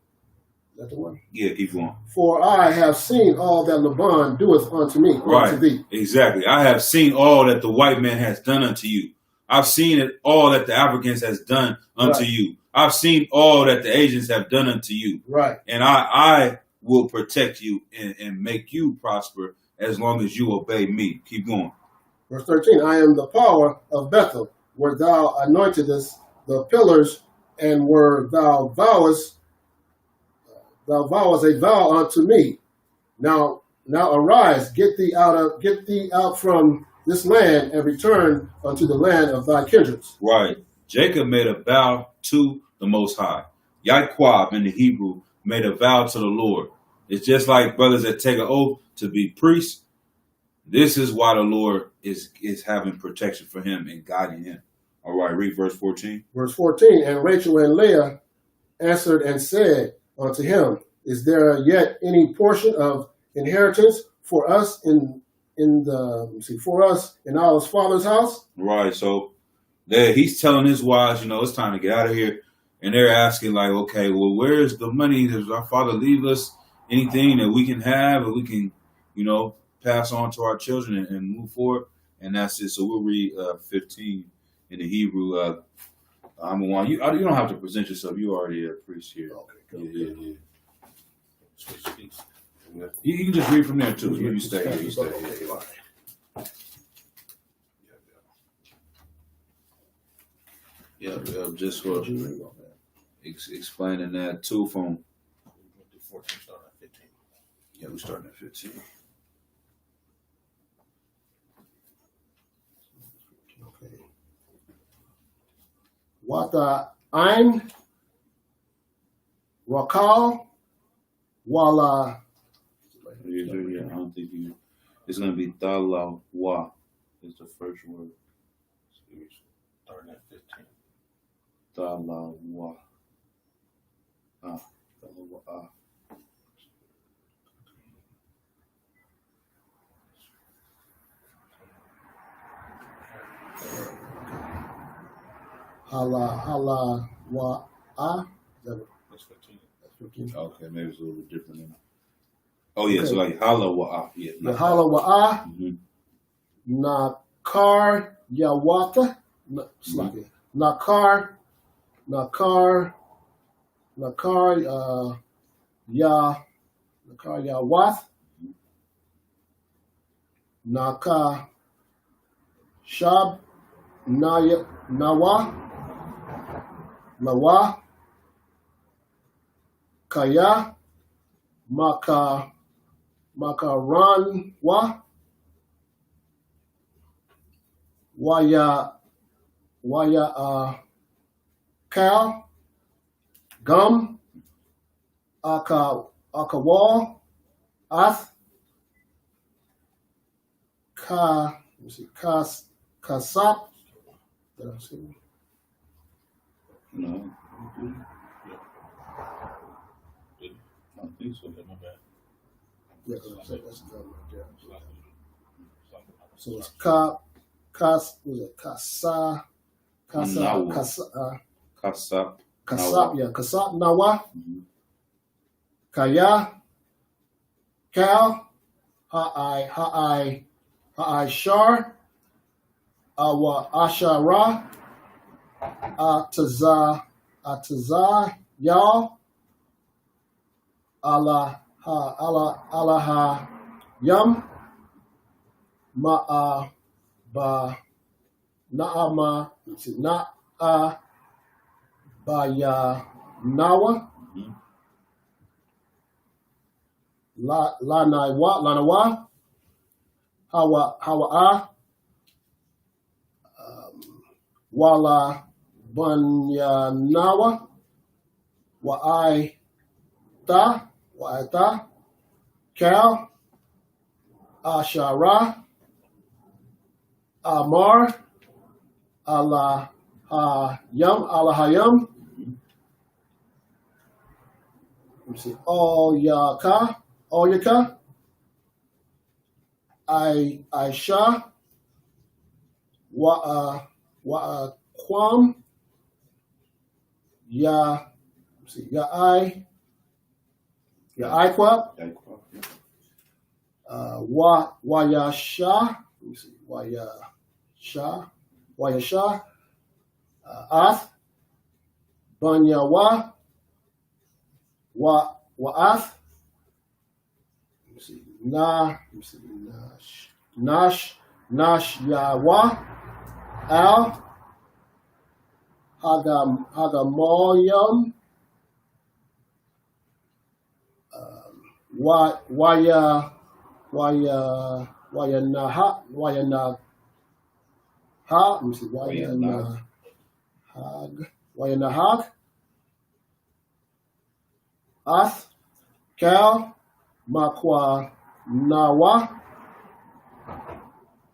Is that the one? Yeah, keep going. For I have seen all that Laban doeth unto me, right. Unto thee. Exactly. I have seen all that the white man has done unto you. I've seen it all that the Africans has done unto you. I've seen all that the Asians have done unto you. Right. And I will protect you and make you prosper as long as you obey me. Keep going. Verse 13, I am the power of Bethel, where thou anointedest the pillars, and where thou vowest a vow unto me. Now arise, get thee out from this land, and return unto the land of thy kindreds. Right. Jacob made a vow to the Most High. Yaquab in the Hebrew made a vow to the Lord. It's just like brothers that take an oath to be priests. This is why the Lord is having protection for him and guiding him. All right, read verse 14. Verse 14, and Rachel and Leah answered and said unto him, is there yet any portion of inheritance for us in our father's house? Right, so he's telling his wives, it's time to get out of here. And they're asking like, okay, well, where's the money? Does our father leave us anything that we can have and we can, pass on to our children and move forward? And that's it. So we'll read 15 in the Hebrew. You don't have to present yourself. You already a priest here. Okay, yeah. You can just read from there too. You stay here. You stay here. Yeah, just for explaining that too from 14 starting at 15. Yeah, we're starting at 15. Okay. Wata Ein Rakal Wala. Yeah, I don't think it's going to be Talawa is the first word. Starting at 15. Talawa. Talawa. Hala wa a. That's 15. That's 15. Okay, maybe it's a little bit different than that. Oh yeah, okay. So like hala wa a. Yeah. The hala wa a. Nakar yawata. Nakar yawath. Naka shab nawa kaya makaranwa waya cow gum akawal ath kasap. Did I say that? No. I don't think so. My bad. Yeah, that's gum right there. So it's kasap nawa kaya cow ha'ai shar awa ashara ataza y'all alaha yum ma'a ba na'ama na'a baya nawa lanawa hawa wala banyanawa wa'aita kal ashara amar alahayam. Let me see. All yaka Aisha Quam Ya Iquab Wayasha. Let me see. Wayasha Ath Banyawa Wa'ath. Let me see. Nash Yawa Al Hagamoyam Wayanahag, Ath, Cal, Makwa, Nawa,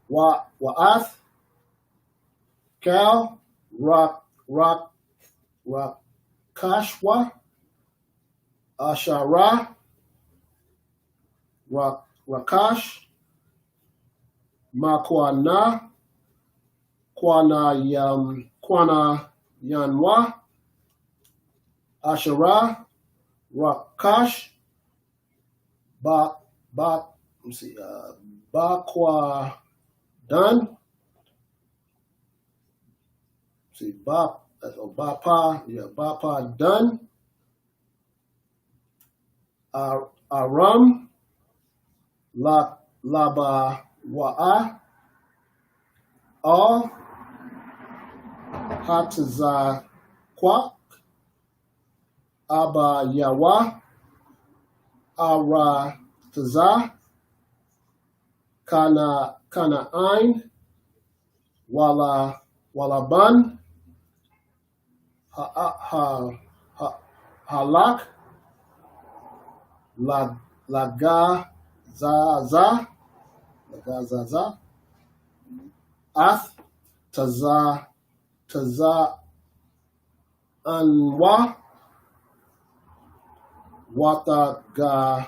Wa'ath, Cal, Kashwa, Ashara, Rakash, Makwana, Kwana Yanwa, Ashara, Rakash, Bakwa Dan, Bapa Dan, Aram, Laba Wa'a, Al, Hataza Kwak, Aba Yawa, Ara Taza, Kana Ain, Walaban, Halak, Lagazaza, Ath, Taza Anwa, Wataganab,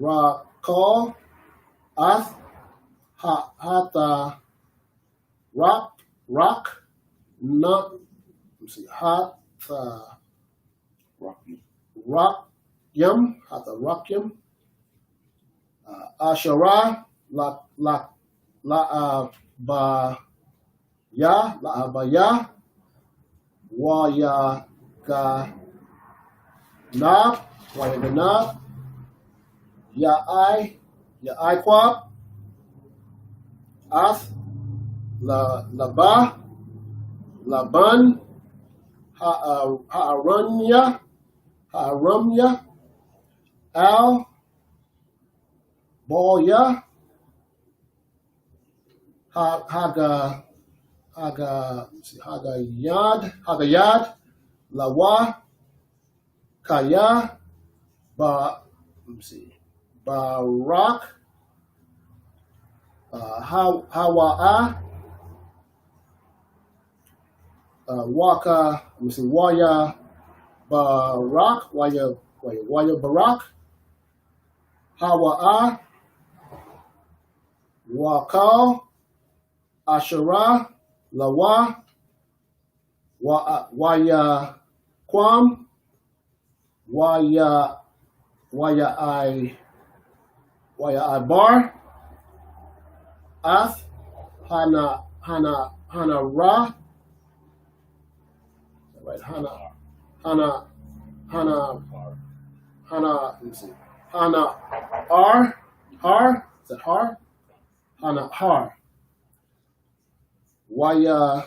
Rakal, Ath, Hata, Rock, Not, Hata, Rock, Hata Rock'yam, Ashara, La'abaya, Wayaganab, Ya'aiqab, Ath, Laban, Ha'aramya, Al, Boya, Hagayad, Lawa, Kaya, Barak, Hawa'a, Waya Barak, Waya Barak, Hawa'a, Wakal, Ashara, Lawa, Waya Kwam, Waya Bar, Ath, Hana Ra, right, Hana, let me see, Hana Har, is that Har? Hana Har, Waya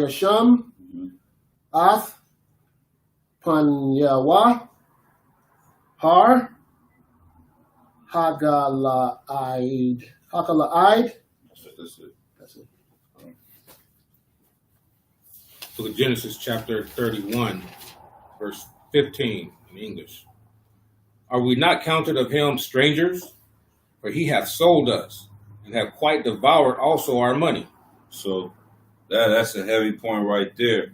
Sham, Ath, Panyawa, Har, Hagala'id. That's it. Book of Genesis, chapter 31, verse 15 in English. Are we not counted of him strangers? For he hath sold us, and have quite devoured also our money. So that's a heavy point right there.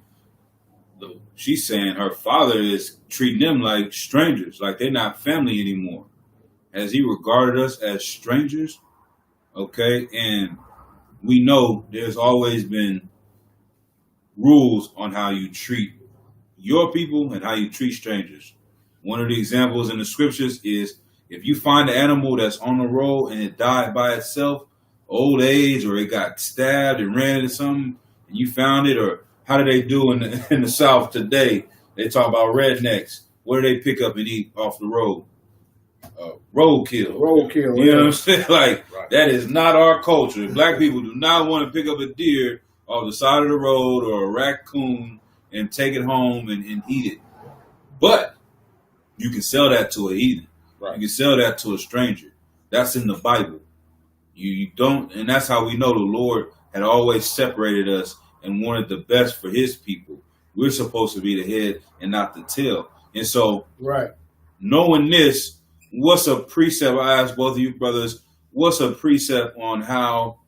She's saying her father is treating them like strangers, like they're not family anymore. Has he regarded us as strangers? Okay, and we know there's always been rules on how you treat your people and how you treat strangers. One of the examples in the scriptures is if you find an animal that's on the road and it died by itself, old age, or it got stabbed and ran into something, and you found it, or how do they do in the South today? They talk about rednecks. What do they pick up and eat off the road? Roadkill. You know what I'm saying? Like, right. That is not our culture. Black people do not want to pick up a deer off the side of the road or a raccoon and take it home and eat it. But You can sell that to a heathen. Right. You can sell that to a stranger. That's in the Bible. You don't, and that's how we know the Lord had always separated us and wanted the best for his people. We're supposed to be the head and not the tail. And so, knowing this, what's a precept? I ask both of you brothers, what's a precept on how,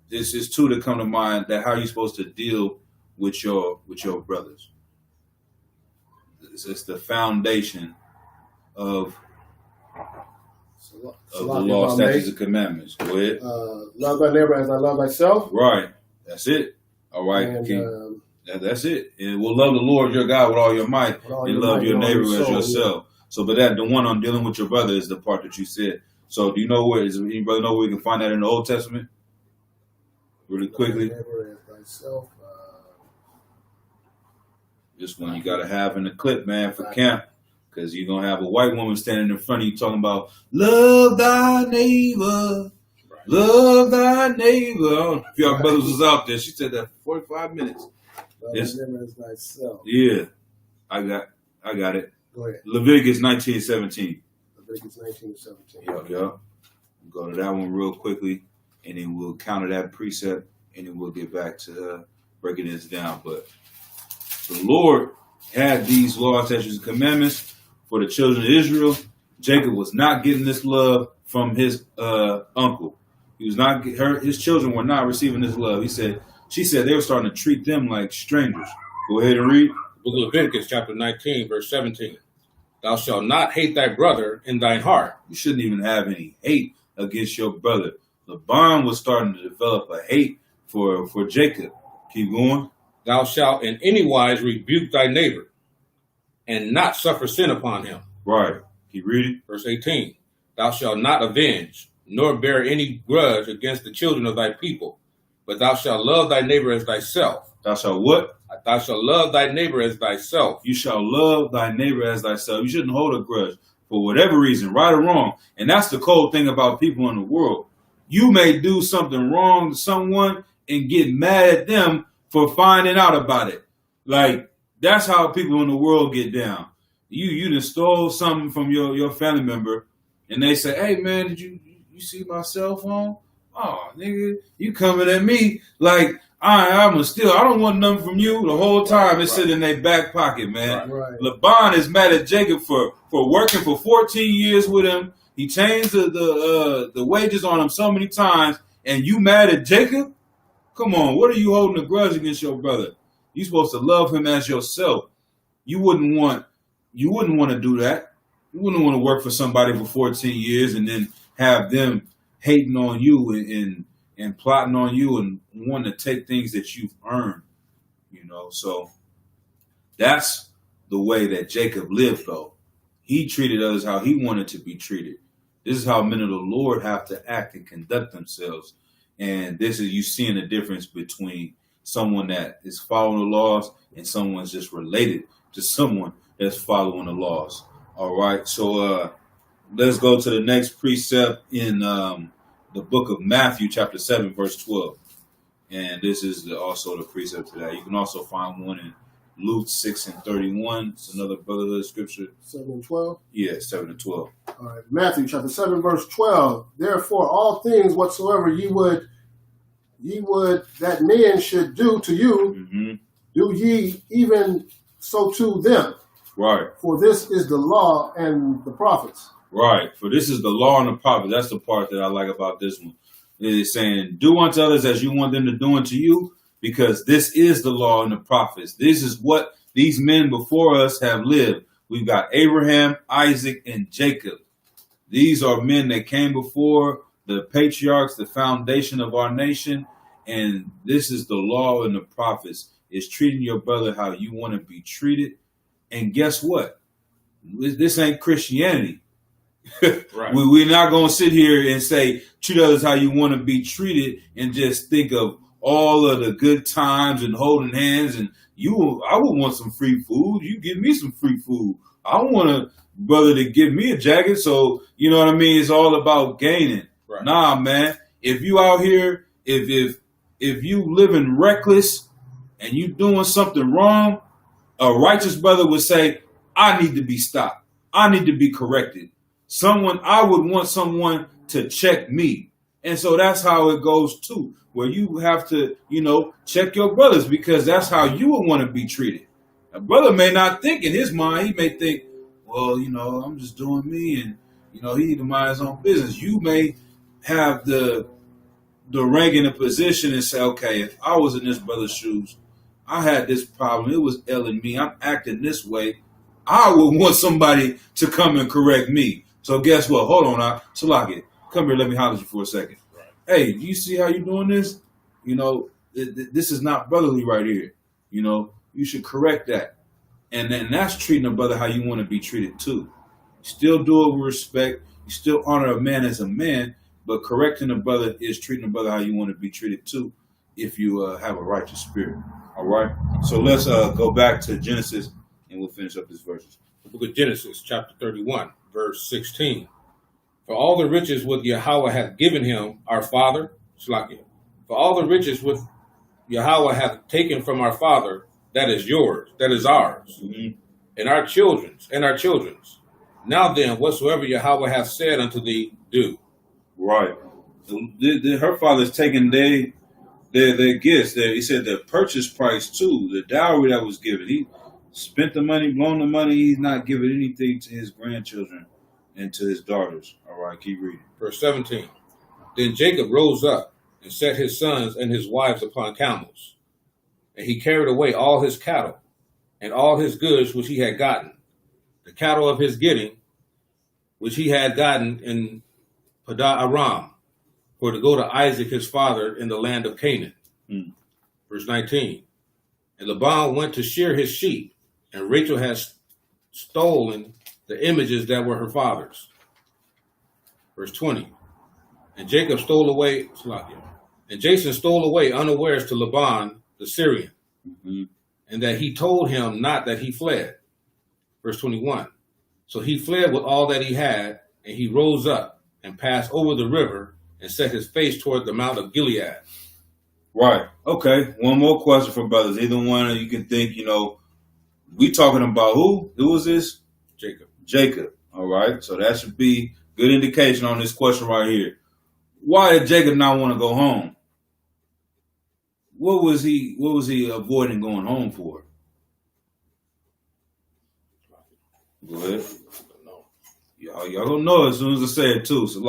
this is two that come to mind, that how you're supposed to deal with your brothers? It's the foundation of the law, statutes, and commandments. Go ahead. Love thy neighbor as I love myself. Right. That's it. All right. And, that's it. And we'll love the Lord your God with all your might and love your neighbor as yourself. Yeah. So, but that the one on dealing with your brother is the part that you said. So, do you know where? Does anybody know where we can find that in the Old Testament? Really quickly. Neighbor as thyself. This one you got to have in the clip, man, for camp. Because you're going to have a white woman standing in front of you talking about, love thy neighbor, love thy neighbor. I don't know if y'all brothers was out there. She said that for 45 minutes. Love thy neighbor as thyself. Yeah, I got it. Go ahead. Leviticus 19:17. Leviticus 19:17. Yeah. Go to that one real quickly, and then we'll counter that precept, and then we'll get back to breaking this down. But the Lord had these laws, statutes, and commandments for the children of Israel. Jacob was not getting this love from his uncle. He was not. His children were not receiving this love. She said they were starting to treat them like strangers. Go ahead and read. Leviticus chapter 19, verse 17. Thou shalt not hate thy brother in thine heart. You shouldn't even have any hate against your brother. Laban was starting to develop a hate for Jacob. Keep going. Thou shalt in any wise rebuke thy neighbor, and not suffer sin upon him. Right. Keep reading. Verse 18. Thou shalt not avenge, nor bear any grudge against the children of thy people, but thou shalt love thy neighbor as thyself. Thou shalt what? Thou shalt love thy neighbor as thyself. You shall love thy neighbor as thyself. You shouldn't hold a grudge for whatever reason, right or wrong. And that's the cold thing about people in the world. You may do something wrong to someone and get mad at them for finding out about it. Like, that's how people in the world get down. You done stole something from your family member, and they say, hey, man, did you see my cell phone? Oh, nigga, you coming at me like I'm a steal. I don't want nothing from you. The whole time it's sitting in their back pocket, man. Right. Laban is mad at Jacob for working for 14 years with him. He changed the wages on him so many times, and you mad at Jacob? Come on, what are you holding a grudge against your brother? You're supposed to love him as yourself. You wouldn't want to do that. You wouldn't want to work for somebody for 14 years and then have them hating on you and plotting on you and wanting to take things that you've earned. So that's the way that Jacob lived, though. He treated others how he wanted to be treated. This is how men of the Lord have to act and conduct themselves. And this is you seeing the difference between someone that is following the laws and someone's just related to someone that's following the laws. All right. So let's go to the next precept in the book of Matthew, chapter 7, verse 12. And this is also the precept to that. You can also find one in Luke 6 and 31. It's another brotherhood scripture. 7 and 12? Yeah, 7 and 12. All right. Matthew chapter 7, verse 12. Therefore, all things whatsoever ye would that men should do to you, do ye even so to them. Right. For this is the law and the prophets. Right. For this is the law and the prophets. That's the part that I like about this one. It is saying, do unto others as you want them to do unto you, because this is the law and the prophets. This is what these men before us have lived. We've got Abraham, Isaac, and Jacob. These are men that came before the patriarchs, the foundation of our nation. And this is the law and the prophets. Is treating your brother how you want to be treated. And guess what? This ain't Christianity. Right. We're not going to sit here and say, treat others how you want to be treated and just think of all of the good times and holding hands. And I would want some free food. You give me some free food. I want a brother to give me a jacket. So, you know what I mean? It's all about gaining. Right. Nah, man. If you out here, if you living reckless and you doing something wrong, a righteous brother would say, I need to be stopped. I need to be corrected. I would want someone to check me. And so that's how it goes too, where you have to, check your brothers, because that's how you would want to be treated. A brother may not think in his mind, he may think, well, I'm just doing me, and, he need to mind his own business. You may have the rank in a position and say, okay, if I was in this brother's shoes, I had this problem, it was ailing me, I'm acting this way, I would want somebody to come and correct me. So guess what? Hold on, Salaki, come here, let me holler at you for a second. Right. Hey, do you see how you're doing this? This is not brotherly right here. You should correct that. And then that's treating a brother how you want to be treated too. You still do it with respect. You still honor a man as a man, but correcting a brother is treating a brother how you want to be treated too, if you have a righteous spirit. All right. So let's go back to Genesis, and we'll finish up this verses. The book of Genesis, chapter 31, verse 16. For all the riches which Yahweh hath given him, our father, Shlakia. For all the riches which Yahweh hath taken from our father, that is yours, that is ours, and our children's, and our children's. Now then, whatsoever Yahweh hath said unto thee, do. Right. Her father's taking their gifts. He said the purchase price too, the dowry that was given. He spent the money, blown the money. He's not giving anything to his grandchildren and to his daughters. All right, keep reading. Verse 17. Then Jacob rose up and set his sons and his wives upon camels. And he carried away all his cattle and all his goods which he had gotten, the cattle of his getting, which he had gotten in Padan Aram, for to go to Isaac his father in the land of Canaan. Verse 19. And Laban went to shear his sheep, and Rachel had stolen the images that were her father's. Verse 20. And Jacob stole away, and Jason stole away unawares to Laban the Syrian, and that he told him not that he fled. Verse 21. So he fled with all that he had, and he rose up and passed over the river and set his face toward the mount of Gilead. Right. Okay. One more question for brothers. Either one you can think, we talking about who? Who was this? Jacob. Jacob. All right. So that should be good indication on this question right here. Why did Jacob not want to go home? What was he avoiding going home for? Go ahead. Y'all gonna know as soon as I say it too. So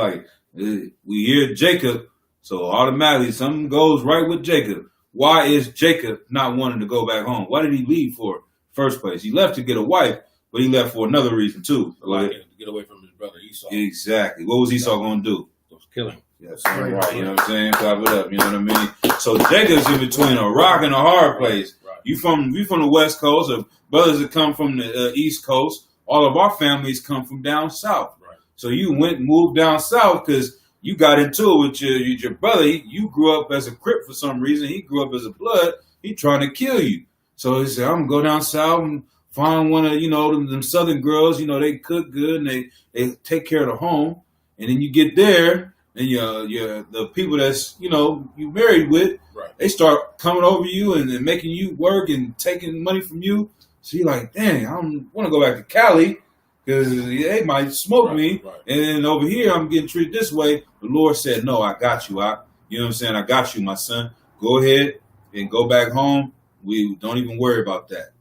we hear Jacob, so automatically something goes right with Jacob. Why is Jacob not wanting to go back home? Why did he leave for first place? He left to get a wife, but he left for another reason too. To get away from his brother Esau. Exactly. What was Esau gonna do? Kill him. Yes, right. You know what I'm saying? Clap it up. You know what I mean? So Jacob's in between a rock and a hard place. Right. You from the West Coast, or brothers that come from the East Coast. All of our families come from down south. Right. So you moved down south because you got into it with your brother. You grew up as a Crip for some reason. He grew up as a Blood. He trying to kill you. So he said, I'm going to go down south and find one of, them Southern girls. They cook good and they take care of the home. And then you get there and the people that's, you married with, right, they start coming over you and making you work and taking money from you. So you're like, dang, I don't want to go back to Cali because they might smoke me. Right. And then over here, I'm getting treated this way. The Lord said, no, I got you. You know what I'm saying? I got you, my son. Go ahead and go back home. We don't even worry about that.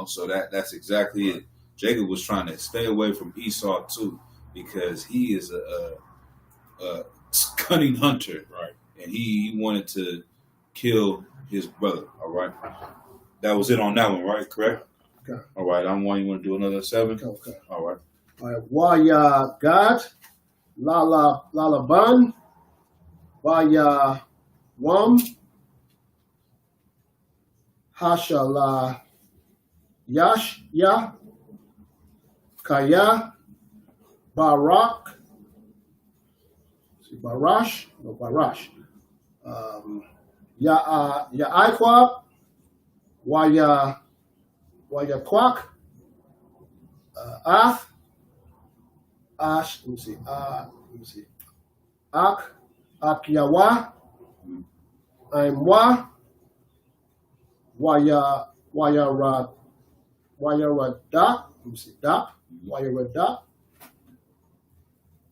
So that's exactly it. Jacob was trying to stay away from Esau too, because he is a cunning hunter. Right. And he wanted to kill his brother. All right. That was it on that one, right? Correct? Okay. All right. I'm one. You want to do another 7? Okay. All right. Waya Gad, Lalaban, Waya Wam, Hashala Yashya, Kaya, Barash, Ya'aiqua, Waya Kwak, Akyawa, Aimwa, Wayarada. Let me see. Da. Wayarada.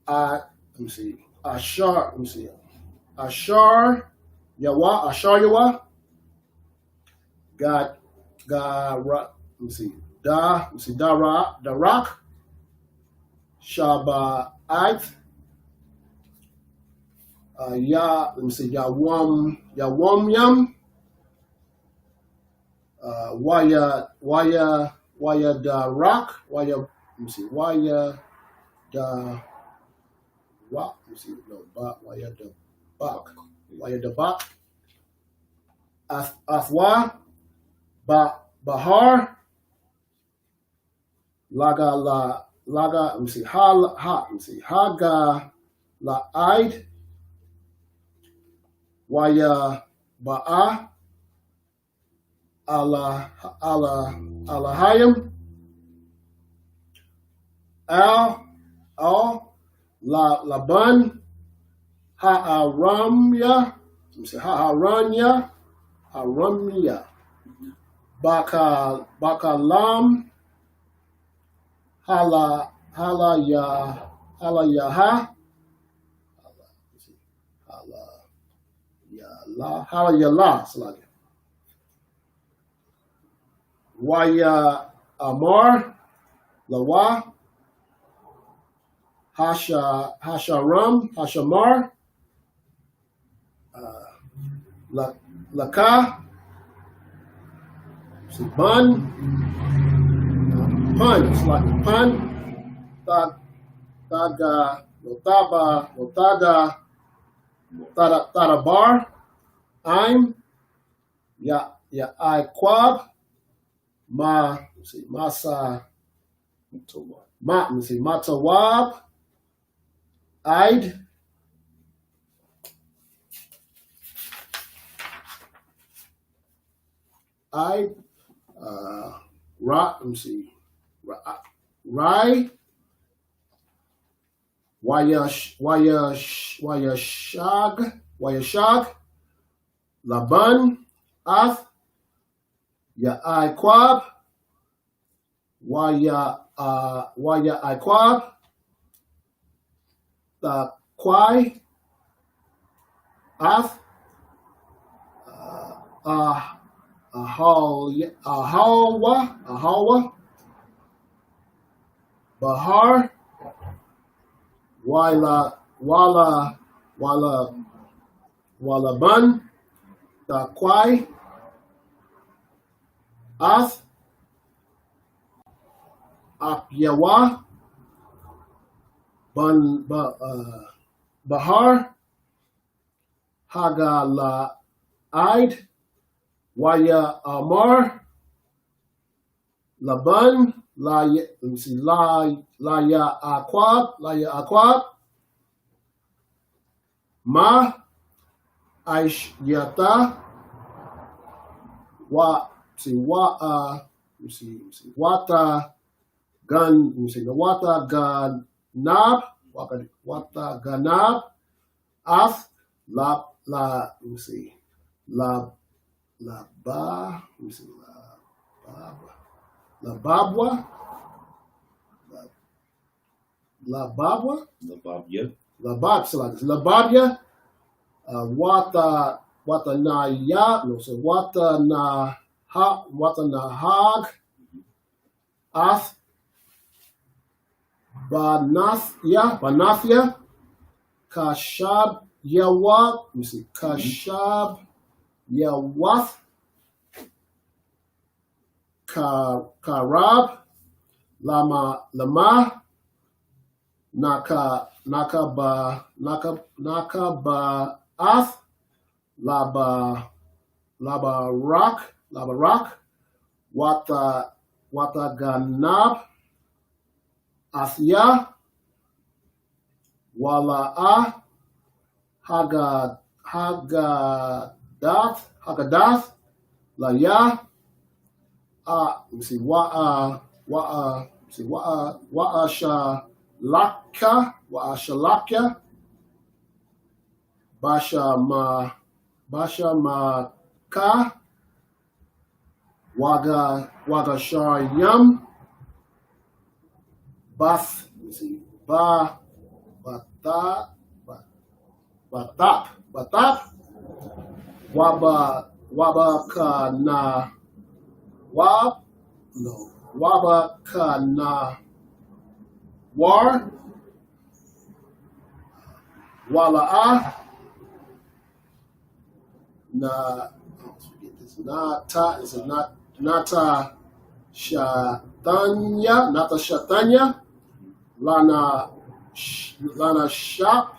Let me see. Ashar. Let me see. Ashar Yawa. Ashar Yawa. God. Let me see. Let me see. Darak. Shabbat. Let me see. Yawam Yam. Waya Darak. Let me see. Waya da rock. Let me see. No, Waya da bak. Waya da bak. Afwa. Bahar. Laga. Let me see. Let me see. Haga la Aid. Waya ba'a. Alahayim. Laban. Ha'aramya. Let me see. Ha'aramya. Bakalam. Halayaha. Halayala. Waya Amar. Lawa. Hashamar. Laka. Pun. It's like pun. Taga. Notaba. Notada. Tadabar. I'm. Ya Iquab. Masa. Matawab. Aid. Let me see. Rai. Wayashag. Laban. Ath. Iquab. Waya Iquab. The Kwai. Ath. Ahawa. Bahar. Walaban. The Kwai. Ath. Apyawa. Bahar. Hagala Aid. Waya Amar. Laban. Let me see. Laya Aquab. Ma. Aish Yata. Let me see. Wata Gan. Let me see. Wata Ganab. Wata Ganab. Af. Let me see. Let me see. Lababwa. Lababya. Wata na ya. No, so wata na hag. Ath. Banathya. Kashab Yawa. Let me see. Kashab Yawath. Karab. Lama. Nakaba Ath. Labarak. Wata Ganab. Athya. Wala'a. Hagadath. Laya. Let me see. Wa'ashalaka. Bashamaka. Wagashayam, Bath, Batap, Wabakana, Wabakana, War, Walaa, Nata Shatanya, Lana Shap,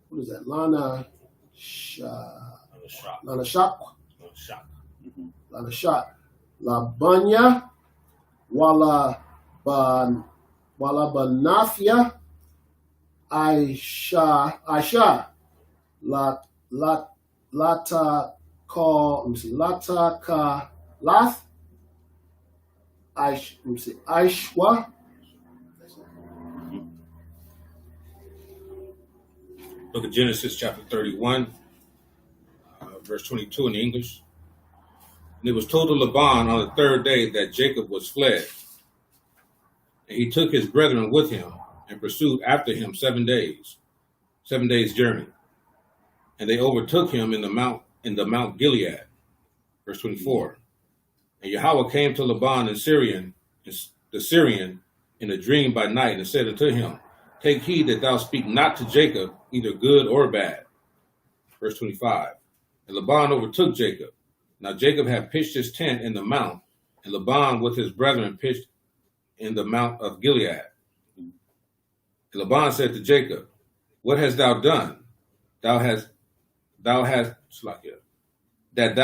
what is that? Lana Shak, La Banya, Wala Banafia, Aisha, Lata Ka Lath, Aishwa. Look at Genesis chapter 31, verse 22 in English. And it was told to Laban on the third day that Jacob was fled. And he took his brethren with him and pursued after him 7 days journey. And they overtook him in the Mount Gilead. Verse 24. And Yahweh came to Laban the Syrian in a dream by night and said unto him, Take heed that thou speak not to Jacob, either good or bad. Verse 25. And Laban overtook Jacob. Now Jacob had pitched his tent in the mount, and Laban with his brethren pitched in the Mount of Gilead. And Laban said to Jacob, What hast thou done? That thou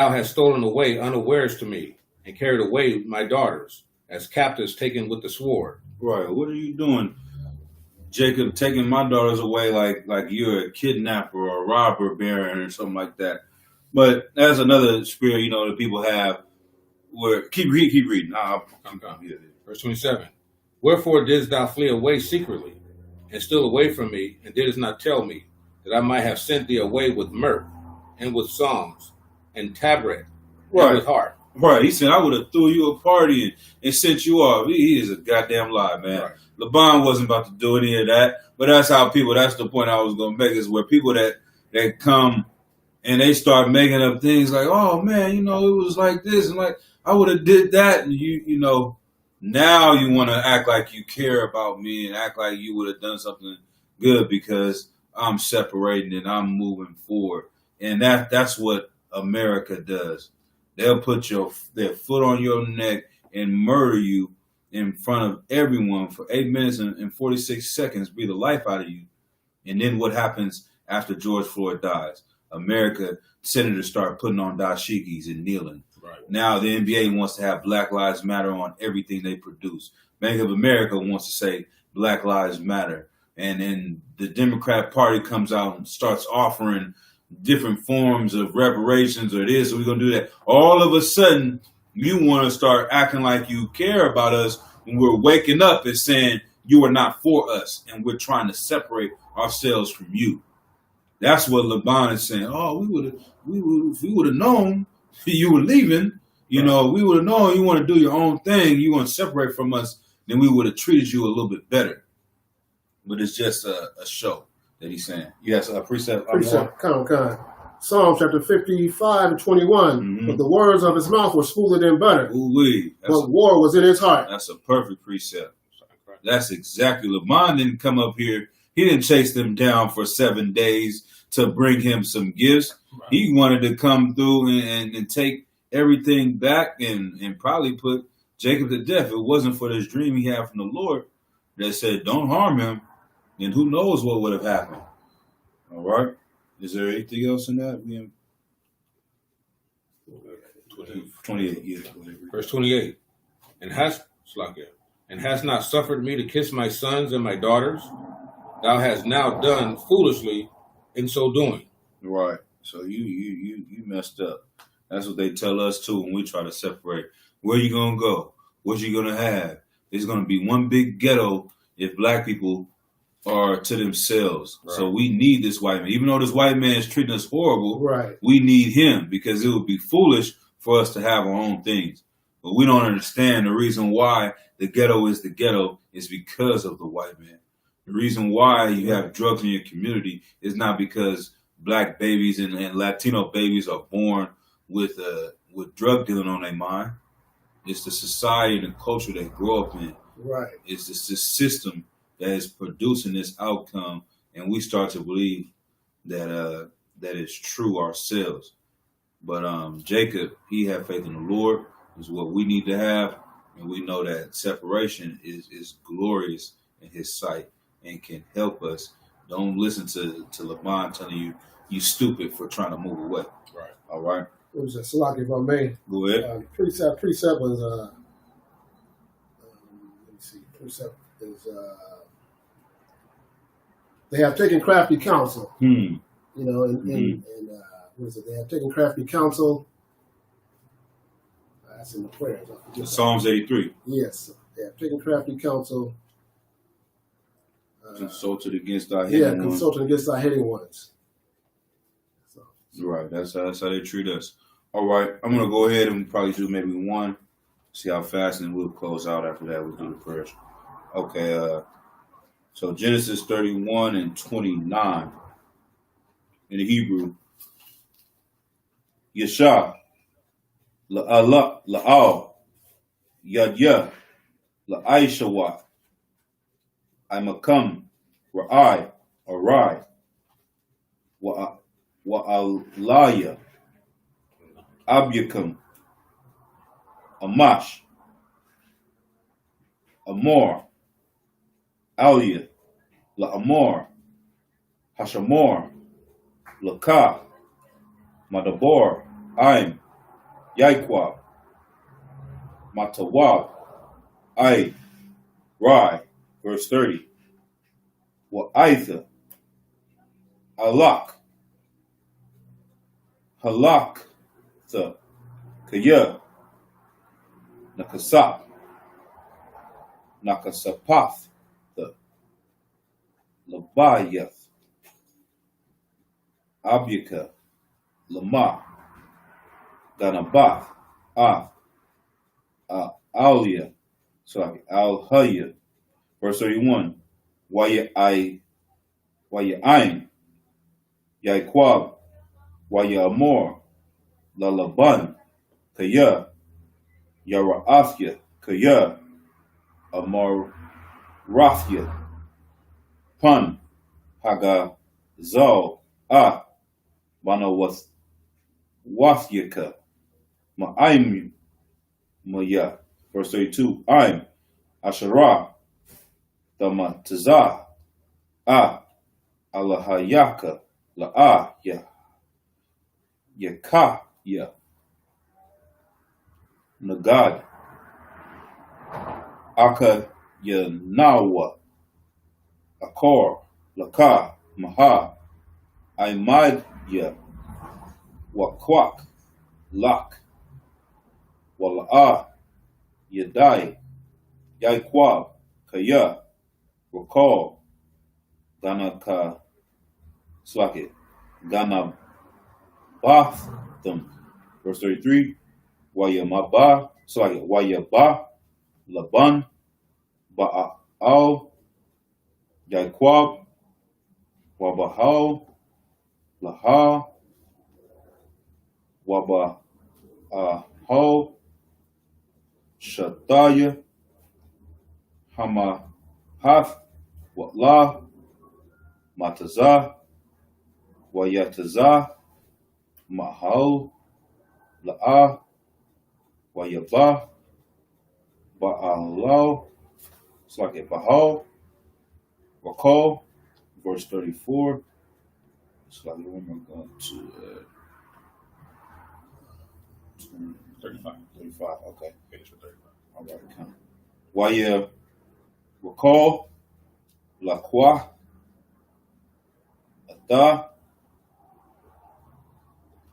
hast stolen away unawares to me, and carried away my daughters, as captives taken with the sword. Right. What are you doing, Jacob, taking my daughters away like you're a kidnapper or a robber baron or something like that? But that's another spirit, that people have. Where keep reading. I'm here. Verse 27. Wherefore didst thou flee away secretly, and still away from me, and didst not tell me, that I might have sent thee away with mirth, and with songs, and tabret, and with harp? Right. He said, I would have threw you a party and sent you off. He is a goddamn lie, man. Right. Laban wasn't about to do any of that. But that's the point I was going to make, is where people that come and they start making up things like, oh, man, it was like this. And like, I would have did that. And now you want to act like you care about me and act like you would have done something good because I'm separating and I'm moving forward. And that's what America does. They'll put their foot on your neck and murder you in front of everyone for 8 minutes and 46 seconds, breathe the life out of you. And then what happens after George Floyd dies? America, senators start putting on dashikis and kneeling. Right. Now the NBA wants to have Black Lives Matter on everything they produce. Bank of America wants to say Black Lives Matter. And then the Democrat Party comes out and starts offering different forms of reparations or this, so we're going to do that. All of a sudden, you want to start acting like you care about us when we're waking up and saying you are not for us and we're trying to separate ourselves from you. That's what Laban is saying. Oh, if we would have known you were leaving, we would have known you want to do your own thing, you want to separate from us, then we would have treated you a little bit better. But it's just a show that he's saying. Yes, a precept. Come. Psalm chapter 55 and 21. Mm-hmm. But the words of his mouth were smoother than butter. But war was in his heart. That's a perfect precept. That's exactly. Laban didn't come up here. He didn't chase them down for 7 days to bring him some gifts. Right. He wanted to come through and take everything back and probably put Jacob to death. If it wasn't for this dream he had from the Lord that said, don't harm him, then who knows what would have happened. All right. Is there anything else in that? Yeah. 28. Yeah. Verse 28. And hast not suffered me to kiss my sons and my daughters? Thou hast now done foolishly in so doing. Right. So you messed up. That's what they tell us too when we try to separate. Where you gonna go? What you gonna have? There's gonna be one big ghetto if black people are to themselves. Right. So we need this white man. Even though this white man is treating us horrible, right, we need him because it would be foolish for us to have our own things. But we don't understand the reason why the ghetto is because of the white man. The reason why you have drugs in your community is not because black babies and Latino babies are born with drug dealing on their mind. It's the society and the culture they grow up in. Right. It's the system that is producing this outcome, and we start to believe that it's true ourselves. But Jacob, he had faith in the Lord, is what we need to have, and we know that separation is glorious in His sight and can help us. Don't listen to Laban telling you stupid for trying to move away. Right. All right. It was a Salaki, if I may. Go ahead. Precept was let me see. Precept is they have taken crafty counsel. You know, and what is it? They have taken crafty counsel. That's in the prayers. Psalms 83. Yes, they have taken crafty counsel. Consulted against our hidden ones. Consulted against our hidden ones. So. Right, that's how they treat us. All right, I'm going to go ahead and probably do maybe one, see how fast, and we'll close out after that. We'll do the prayers. Okay, so Genesis 31 and 29 in the Hebrew. Yasha, la'ala, la'al, yad la'aishawa, Imakam, Ra'ai, Arai, Wa'alaya, Abyakam, Amash, Amor, Alia, La'amor, Hashamor, Laka, Madabor, Aim, Yaikwa, Matawab, Ai, Rai. Verse 30. Wa'aitha, Alak, Halak-tha, Kaya, Nakasap, Nakasapath-tha, Labayath, Abyaka, Lama, Ganabath, Alia, Al-Haya. Verse 31, Wa'ya'ain, Yaquab, Wa'ya'amor, Lalaban, Kaya, Yara'athya, Kaya, Amarathya, Pun, Hagazal, Manawathyaka, Ma'aim, Maya. Verse 32, Aim, Asherah, Damatazah, Alahayaka, La'ah, Yakaya, Nagad, Aka, Yanawa, Akor, Laka, Maha, Aimadya, Wakwak, Lak, Wala'ah, Yadai, Yaikwab, Kaya, Recall, Ganaka, Slakit, Ganabatham, verse 33, Wayamaba, Slakit, Wayaba, Laban, Ba'al, Yaikwab, Wabahal, Laha, Wabahal, Shataya, Hamahath, Watlah, Matazah, Wayatazah, Mahal, La'ah, Wayabah, Ba'alau, it's like a Bahal, Wakal, verse 34. It's like when we're going to 35. 35, okay. Finish with 35. All right, come. Waya Wakal, Laqua, Ada,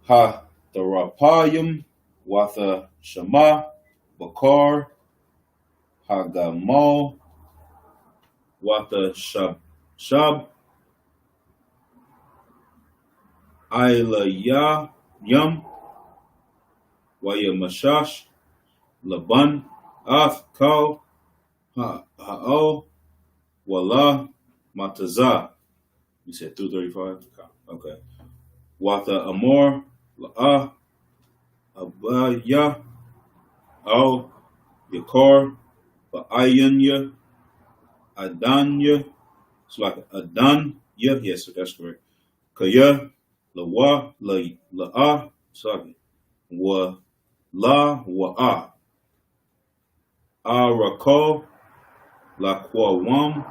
Ha Darapayim, Watha Shama, Bakar, Hagamal, Watha Shab, Ayla Yum, Waya Mashash, Laban, Af Kal, Ha'o, Wala, Matazah. You said through 35? Okay. Wata Amor, La'ah, Abaya, Al, Yakar, Ba'ayanya, Adanya. It's like Adan. Yeah, yes, so that's correct. Kaya, Lawa, La'ah, sorry. Wa, La, Wa'ah. Arakal, Laquawam,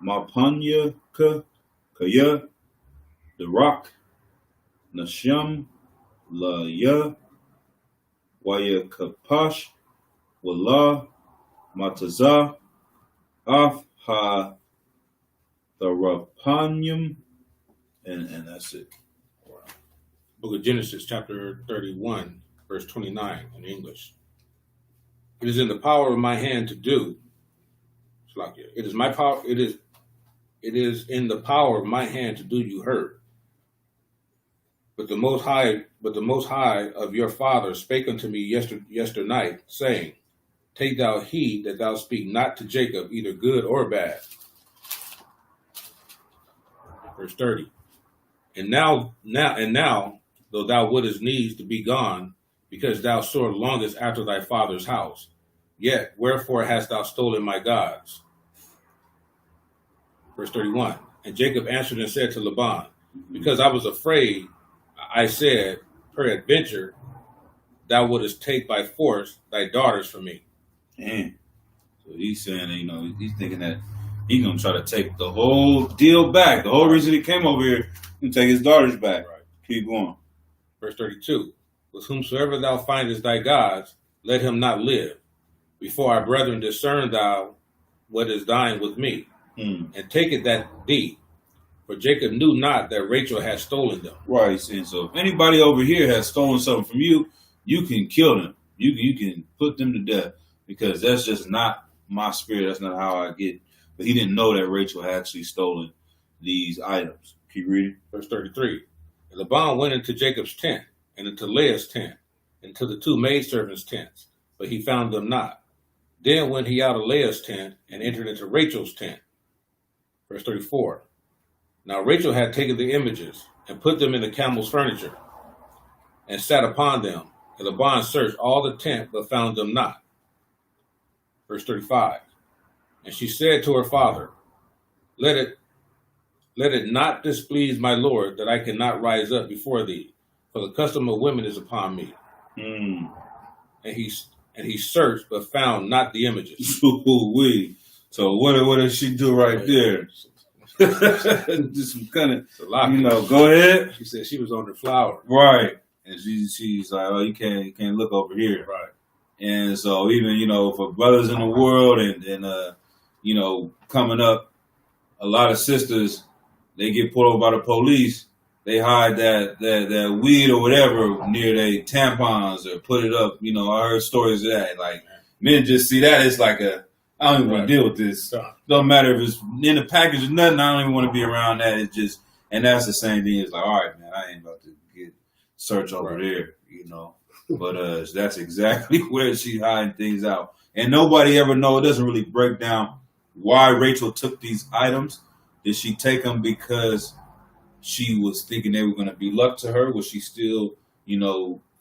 Mapanya, Kaya, The Rock, Nasham, La Ya, Waya Kapash, Wala, Matazah, Af Ha Tharapanyam, and that's it. Book of Genesis, chapter 31, verse 29 in English. It is in the power of my hand to do. It is my power. It is in the power of my hand to do you hurt. But the Most High of your father spake unto me yesternight, saying, Take thou heed that thou speak not to Jacob either good or bad. Verse 30. And now, though thou wouldest needs to be gone, because thou sore longest after thy father's house, yet wherefore hast thou stolen my gods? Verse 31. And Jacob answered and said to Laban, Because I was afraid, I said, peradventure, thou wouldest take by force thy daughters from me. Damn. So he's saying, he's thinking that he's going to try to take the whole deal back. The whole reason he came over here, and take his daughters back. Right. Keep going. Verse 32. With whomsoever thou findest thy gods, let him not live. Before our brethren discern thou what is thine with me, and take it that thee. For Jacob knew not that Rachel had stolen them. Right, he's saying, so if anybody over here has stolen something from you, you can kill them. You can put them to death, because that's just not my spirit. That's not how I get. But he didn't know that Rachel had actually stolen these items. Keep reading. Verse 33. And Laban went into Jacob's tent, and into Leah's tent, and to the two maidservants' tents, but he found them not. Then went he out of Leah's tent, and entered into Rachel's tent. Verse 34. Now Rachel had taken the images, and put them in the camel's furniture, and sat upon them. And Laban searched all the tent, but found them not. Verse 35. And she said to her father, Let it not displease my Lord that I cannot rise up before thee, for the custom of women is upon me. And he searched, but found not the images. So what did she do right there? Just some kind of, go ahead. She said she was on the flower. Right. And she's like, oh, you can't look over here. Right. And so even, for brothers in the world and coming up, a lot of sisters, they get pulled over by the police. They hide that weed or whatever near their tampons or put it up. I heard stories of that. Like, men just see that. It's like I don't even want to deal with this. Don't matter if it's in the package or nothing. I don't even want to be around that. It's just, and that's the same thing. It's like, all right, man, I ain't about to get search over there, But that's exactly where she's hiding things out. And nobody ever know. It doesn't really break down why Rachel took these items. Did she take them because she was thinking they were going to be luck to her? Was she still,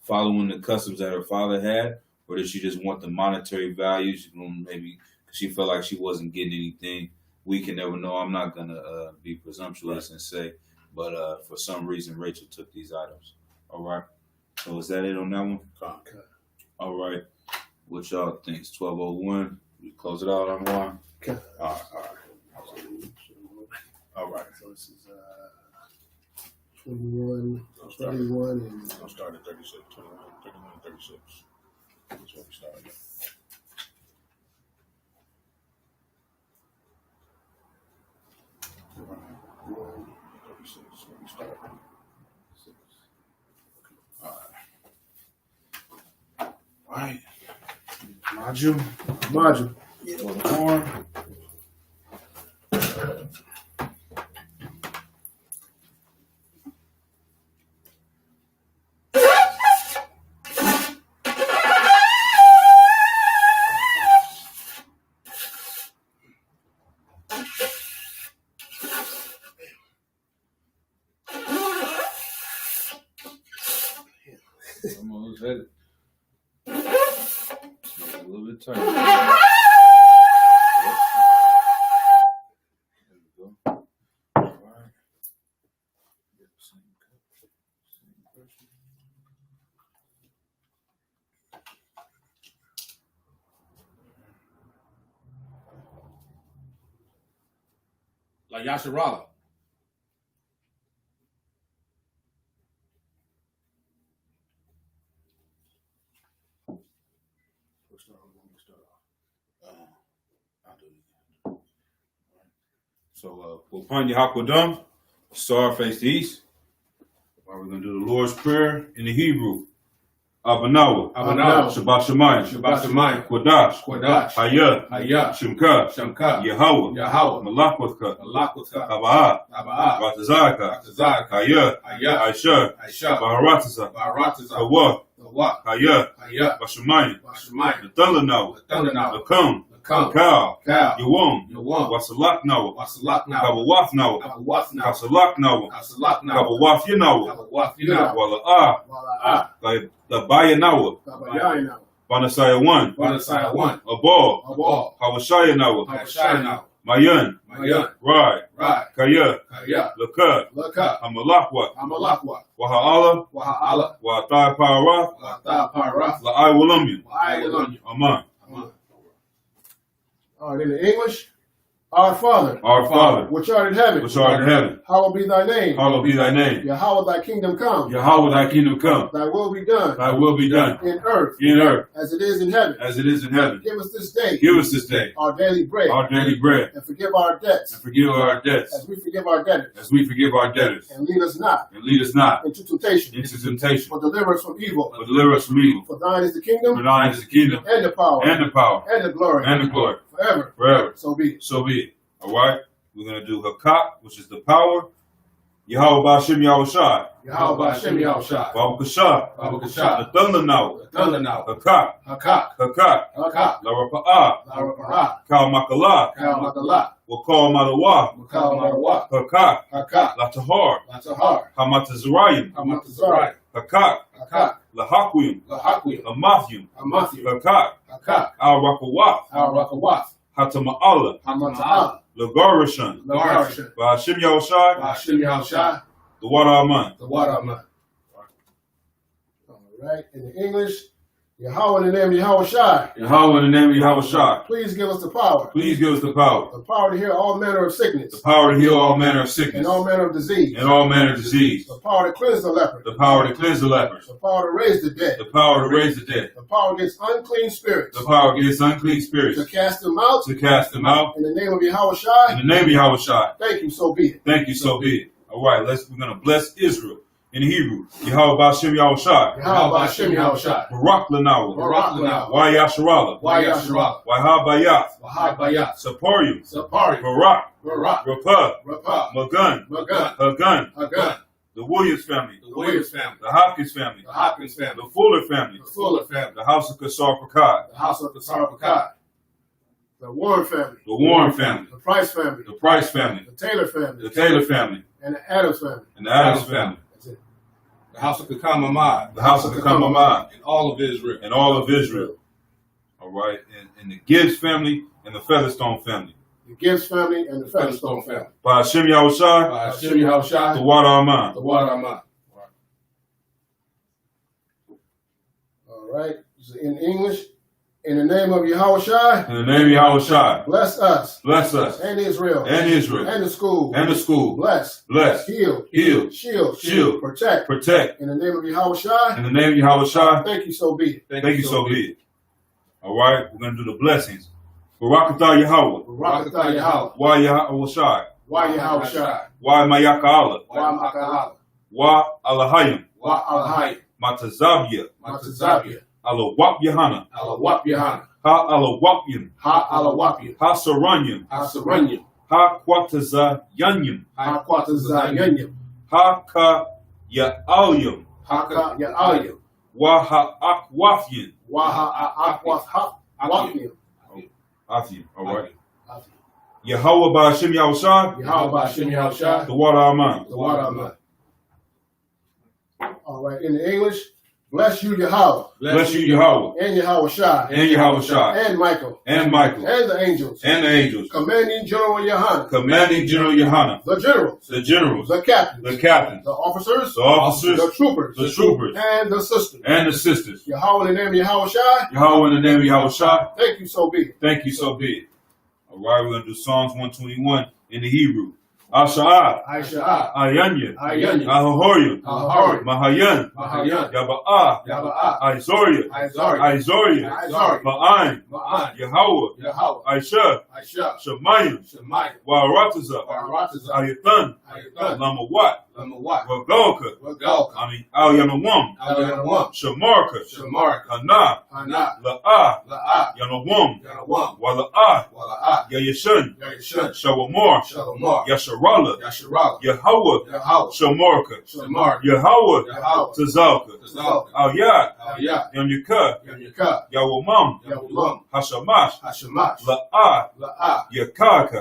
following the customs that her father had? Or did she just want the monetary value? Maybe because she felt like she wasn't getting anything. We can never know. I'm not going to be presumptuous and say. But for some reason, Rachel took these items. All right. So is that it on that one? Okay. All right. What y'all think? It's 12:01. We close it out on one. Okay. All right. All right. So this is 21, 31, and I'll start at 36, 21, 31, 36. That's where we started. All right. Module. module. Form. Almost had it. A little bit tight. There we go. All right. Get the same cup. Same pressure. Like Yasharala. So we'll find Yahakwadam, star face the east. All right, we're going to do the Lord's Prayer in the Hebrew. Abanawa, Shabbat Shemayim, Qadash, Hayah, Shemka, Yahweh, Malakwatha, Aba'ah, Batazaka, Hayah, Aisha, Baharatasa, Hawa, Hayah, Bashemayim, the Thunder Now, the Come, Kal, Yawam, Wasalak Now, Kabawaf Now, Kasalak Now, Kabawaf Yanawa, Wala'ah, the Bayanawa, Banasaya 1, Abal, Hawashaya Nawa, Mayan, Rai, Kaya, Lakad, Hamalakwa, Waha'ala, Wa'atai Paraf, La'ai Walumian, Aman. All right, in the English, Our Father, which art in heaven, hallowed be thy name. Yahweh, thy kingdom come. Thy will be done. In earth, as it is in heaven. Give us this day. Our daily bread. And forgive our debts. As we forgive our debtors. And lead us not. Into temptation. But deliver us from evil. For thine is the kingdom. And the power. And the glory. Forever. So be it. All right. We're going to do Hakak, which is the power. Yahweh Ba'Shem Yahushai. Baba Kashah. The Thunder Now. Hakak. La Rapa'ah. Kal Makalah. Wakal Madawa. Hakak. La Tahar. Hamatazarayim. Hakak. La Hakwim. La Mathyum. Hakak. Al Rakawaf. Hatama'ala. Lagorishan. Ba'Shem Yahushai. The water Aman. All right. In the English, Yahweh in the name of Yahushai. Please give us the power. The power to heal all manner of sickness. And all manner of disease. The power to cleanse the lepers. The power to raise the dead. The power against unclean spirits. To cast them out. In the name of Yahushai. Thank you, so be it. All right, we're going to bless Israel. In Hebrew, Yahweh Ba'Shem Yahushai. Barak Lanawa. Why Yasharala. Wahabayath. Saparium. Barak. Rapah. Magun. Hagun. The Williams family. The Hopkins family. The Fuller family. The House of Kasar Pakad. The Warren family. The Price family. The Taylor family. And the Adams family. That's it. The House of Kakamamad. And all of Israel. All right. And the Gibbs family and the Featherstone family. Ba'Shem Yahushai. The water Aman. All right. So in English, in the name of Yahushai. Bless us. And Israel. And the school. Bless. Heal. Shield. Protect. In the name of Yahushai. Thank you, so be it. All right. We're going to do the blessings. Barakatah Yahweh. Why Yahushai. Why Mayaka'ala. Why Alahayim. Matazabia. Alawap Yahana. Ha Alawapyim. Ha Saranyim. Ha Kwatazayanyim. Ha Ka Ya'alyim. Wa Ha Akwafyin. Afyim. All right. Yahweh Ba'Shem Yahushai. The water Aman. All right. In the English, Bless you, Yahweh. Bless you, Yahweh. And Yahweh Shai. And Yahweh Shai. And Michael. And Michael. And the angels. And the angels. Commanding General Yohanan. Commanding General Yohanan. The generals. The generals. The captains. The captains. The officers. The officers. The troopers. The troopers. And the sisters. And the sisters. Yahweh in the name of Yahweh Shai. Yahweh in the name of Yahweh Shai. Thank you, so be it. Thank you, so be it. All right, we're going to do Psalms 121 in the Hebrew. Asha'ah, Ayanya, Ahahorium, Mahayan, Yaba'ah, Aizoria, Ba'ain, Yahweh, Aisha, Shemayim, Wa'arataza, Ayatan, Lamawat, Wagalka, Al Yanawam, Shamarka, Hana, La'ah, Yanawam, Wala'ah, Yayashan, Shawamar, Yasharala, Yahweh, Shamarka, Yahweh, Tazalka, Al Yad, Yamyaka, Yawamam, Hashamash, La'ah, Yakaka,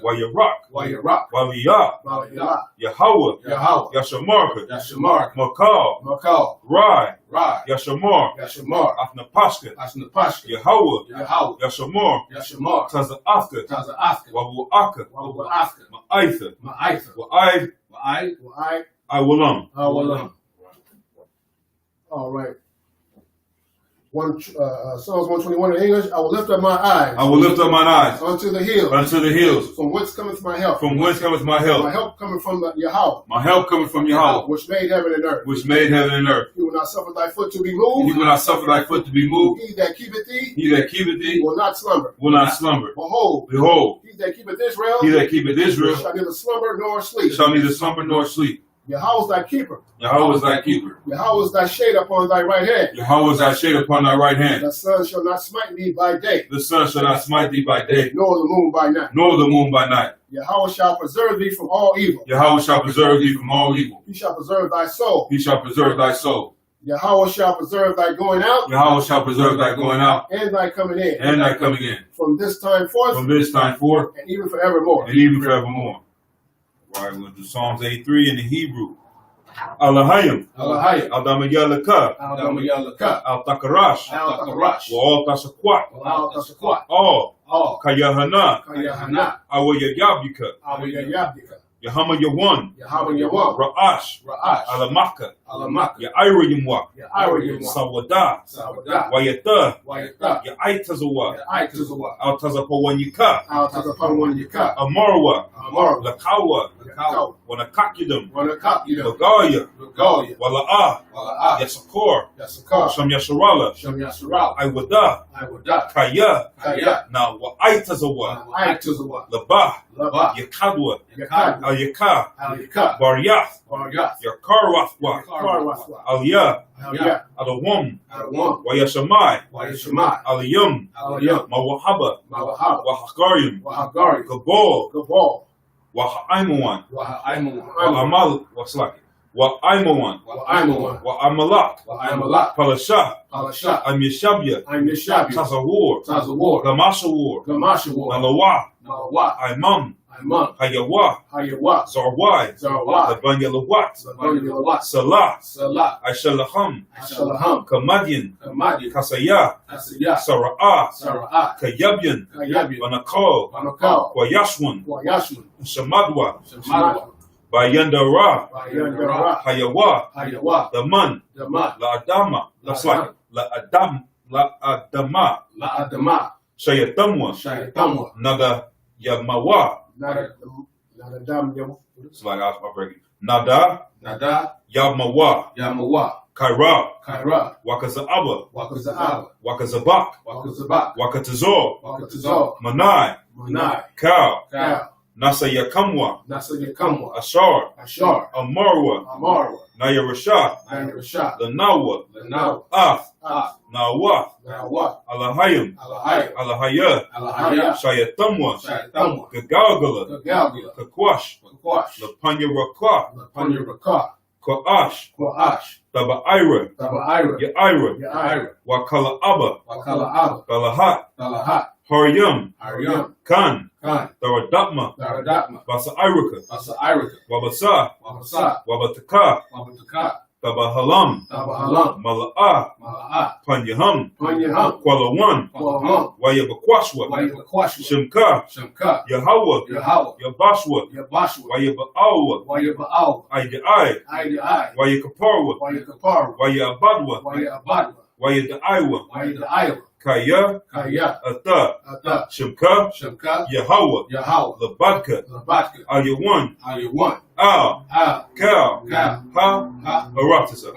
Wayarak, Waliyah, Yahweh, Yashamarka, Makal, Rai, Yashamar, Afnapashka, Yahweh, Yashamar, Taza'afka, Wabu'aka, Ma'aitha, I will All right. Psalms 121 in English. I will lift up my eyes. I will lift up mine eyes unto the hills. Unto the hills. From whence cometh my help? From whence cometh my help? My help coming from Yahweh. My help coming from Yahweh. Which made heaven and earth. Which made heaven and earth. He will not suffer thy foot to be moved. He will not suffer thy foot to be moved. He that keepeth thee. He that keepeth thee. Will not slumber. Will not slumber. Behold. He that keepeth Israel. He that keepeth Israel. Shall neither slumber nor sleep. Shall neither slumber nor sleep. Yahweh is thy keeper. Yahweh is thy keeper. Yahweh is thy shade upon thy right hand. Yahweh is thy shade upon thy right hand. The sun shall not smite thee by day. The sun shall not smite thee by day. Nor the moon by night. Nor the moon by night. Yahweh shall preserve thee from all evil. Yahweh shall preserve thee from all evil. He shall preserve thy soul. He shall preserve thy soul. Yahweh shall preserve thy going out. Yahweh shall preserve thy going out. And thy coming in. And thy coming in. From this time forth. From this time forth. And even forevermore. And even forevermore. All right, we'll do Psalms 83 in the Hebrew. Alahayim, Adamayalaka, Al-Takarash, Wa'al-Tasakwat, All, Kayahana, Awayayabika, Yahama Yawan, Ra'ash, Alamaka, Ya'ira Yamwa, Sawada, Wayata, Ya'itazawa, Al-Tazapawanyika, Amarwa, Lakawa, Wanakakidum, Lagaya, Wala'ah, Yasakor, Sham Yasharala, Iwada, Kaya, now Wa'itazawa, Labah, Yakadwa, Al-Yaka, Baryath, Yakarwafwa, Aliyah, Adawam, Wayashamai, Aliyum, Mawahaba, Wahakaryum, Gabal, Wahaimawan, Wa'amal, Wa'aimawan, Wa'amalak, Palashah, Amyashabya, Tazawar, Gamashawar, Nalawa, Imam, Hayawa, Zarwai, Labanyalawat, Salah, Aishalaham, Kamadian, Kasaya, Sara'ah, Kayabyan, Banakal, Kwayashwan, Shamadwa, Bayandara, Hayawa, Daman, La Adama, Shayatamwa, Naga Yamawa. It's like I'll break it. Nada, Yamawa, Kaira, Wakaza'aba, Wakazabak, Wakatazor, Manai, Kal, Nasa Yakamwa, Ashar, Amarwa, Nayarashah, the Nawa, Af, Nawa, Alahayim, Alahaya, Shayatamwa, Gagalgala, Kakwash, Lapanya Rakwa, Koash, Taba'ira, Ya'ira, Wakala Abba, Balahat, Haryam, Khan, Taradatma, Basa Irika, Wabasa, Wabataka, Kabahalam, Mala'ah, Panyaham, Kwalawan, Wayabakwashwa, Shimka, Yahweh, Yabashwa, Wayaba'awa, Aidai, Wayakaparwa, Wayabadwa, Wayadaiwa, Kaya, Ata, Shimka, Yahweh, Labadka, Ayawan, Al, Kal, Ha, Aratasa.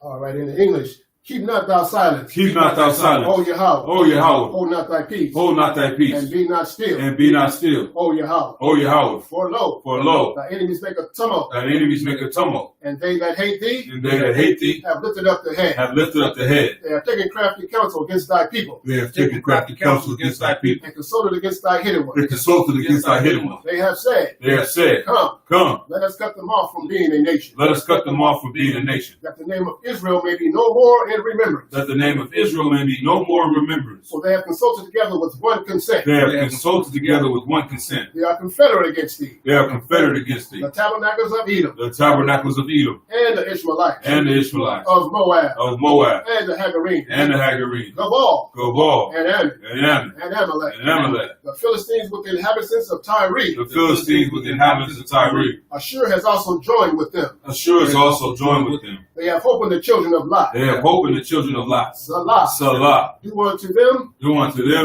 All right, in the English. Keep not thou silence. Keep not thou silence. O Yahweh. O Yahweh. Hold not thy peace. Hold not thy peace. And be not still. And be not still. O Yahweh. O Yahweh. For lo, thy enemies make a tumult. Thy enemies make a tumult. And they that hate thee. And they that hate thee. Have lifted up the head. Have lifted up the head. They have taken crafty counsel against thy people. They have taken crafty counsel against thy people. And consulted against thy hidden ones. They consulted against thy hidden ones. They have said. Come. Let us cut them off from being a nation. Let us cut them off from being a nation. That the name of Israel may be no more in remembrance. That the name of Israel may be no more in remembrance. For they have consulted together with one consent. They have consulted together with one consent. They are confederate against thee. They are confederate against thee. The tabernacles of Edom. The tabernacles of Edom. And the Ishmaelites. And the Ishmaelites. Of Moab. And the Hagarenes. And the Hagarenes. Gabal. And Ammon. And Amalek. The Philistines with the inhabitants of Tyre. The Philistines with the inhabitants of Tyre. Ashur has also joined with them. Ashur has also joined with them. They have hope in the children of Lot. They have hope in the children of Lot. Salah. Do unto them.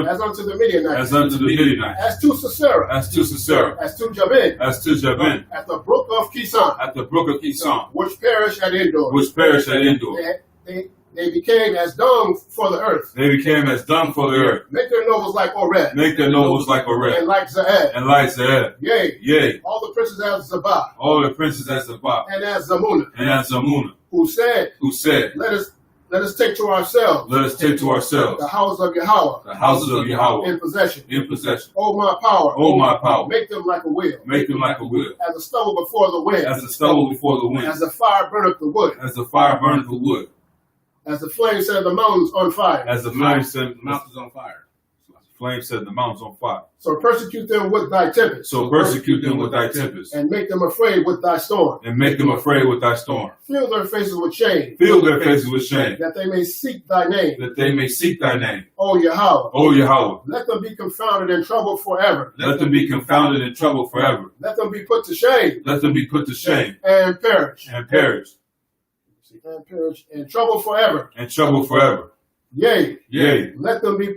As unto the Midianites. As to Sisera. As to Jabin. At the brook of Kison. Which perished at Endor. They became as dung for the earth. Make their nobles like Oreb. And like Zaed. Yea. All the princes as Zabah. And as Zamunah. Who said. Let us take to ourselves. The houses of Yahweh. In possession. Oh my power. Make them like a wheel. As a stubble before the wind. As the fire burneth the wood. As the flame set the mountains on fire. So persecute them with thy tempest. And make them afraid with thy storm. Fill their faces with shame. That they may seek thy name. O Yahweh. Let them be confounded in trouble forever. Let them be put to shame. And perish. And perish in trouble forever. Yea. Let them be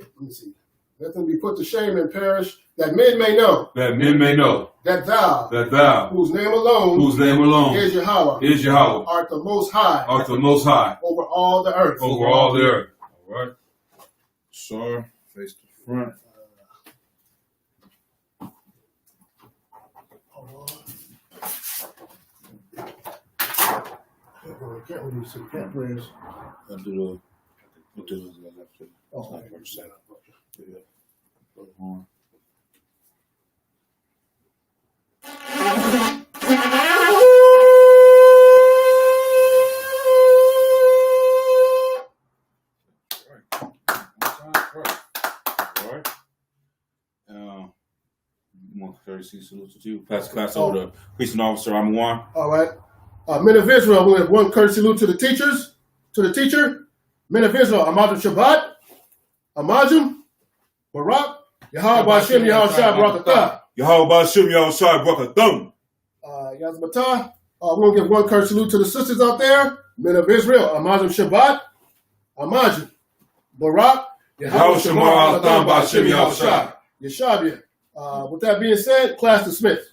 put to shame and perish, that men may know. That thou, whose name alone is Yahweh, art the most high. Over all the earth. All right. Sorry, face to front. Can't prayers. We'll do the courtesy salute to you. Pass the class over to Priest Officer Amawan. All right. Men of Israel, we have one courtesy salute to the teacher. Men of Israel, Amajim Shabbat, Amajim, Barak, Yahweh Ba'Shem, Yahweh Shai Barakatah. Yahweh Ba'Shem, Yahweh Shai Barakatah. Yazmatah. We're going to give one courtesy salute to the sisters out there. Men of Israel, Amajim Shabbat, Amajim, Barak, Yahweh Shemar Al-Atam Ba'Shem, Yahweh Shai. Yeshabia. With that being said, class dismissed.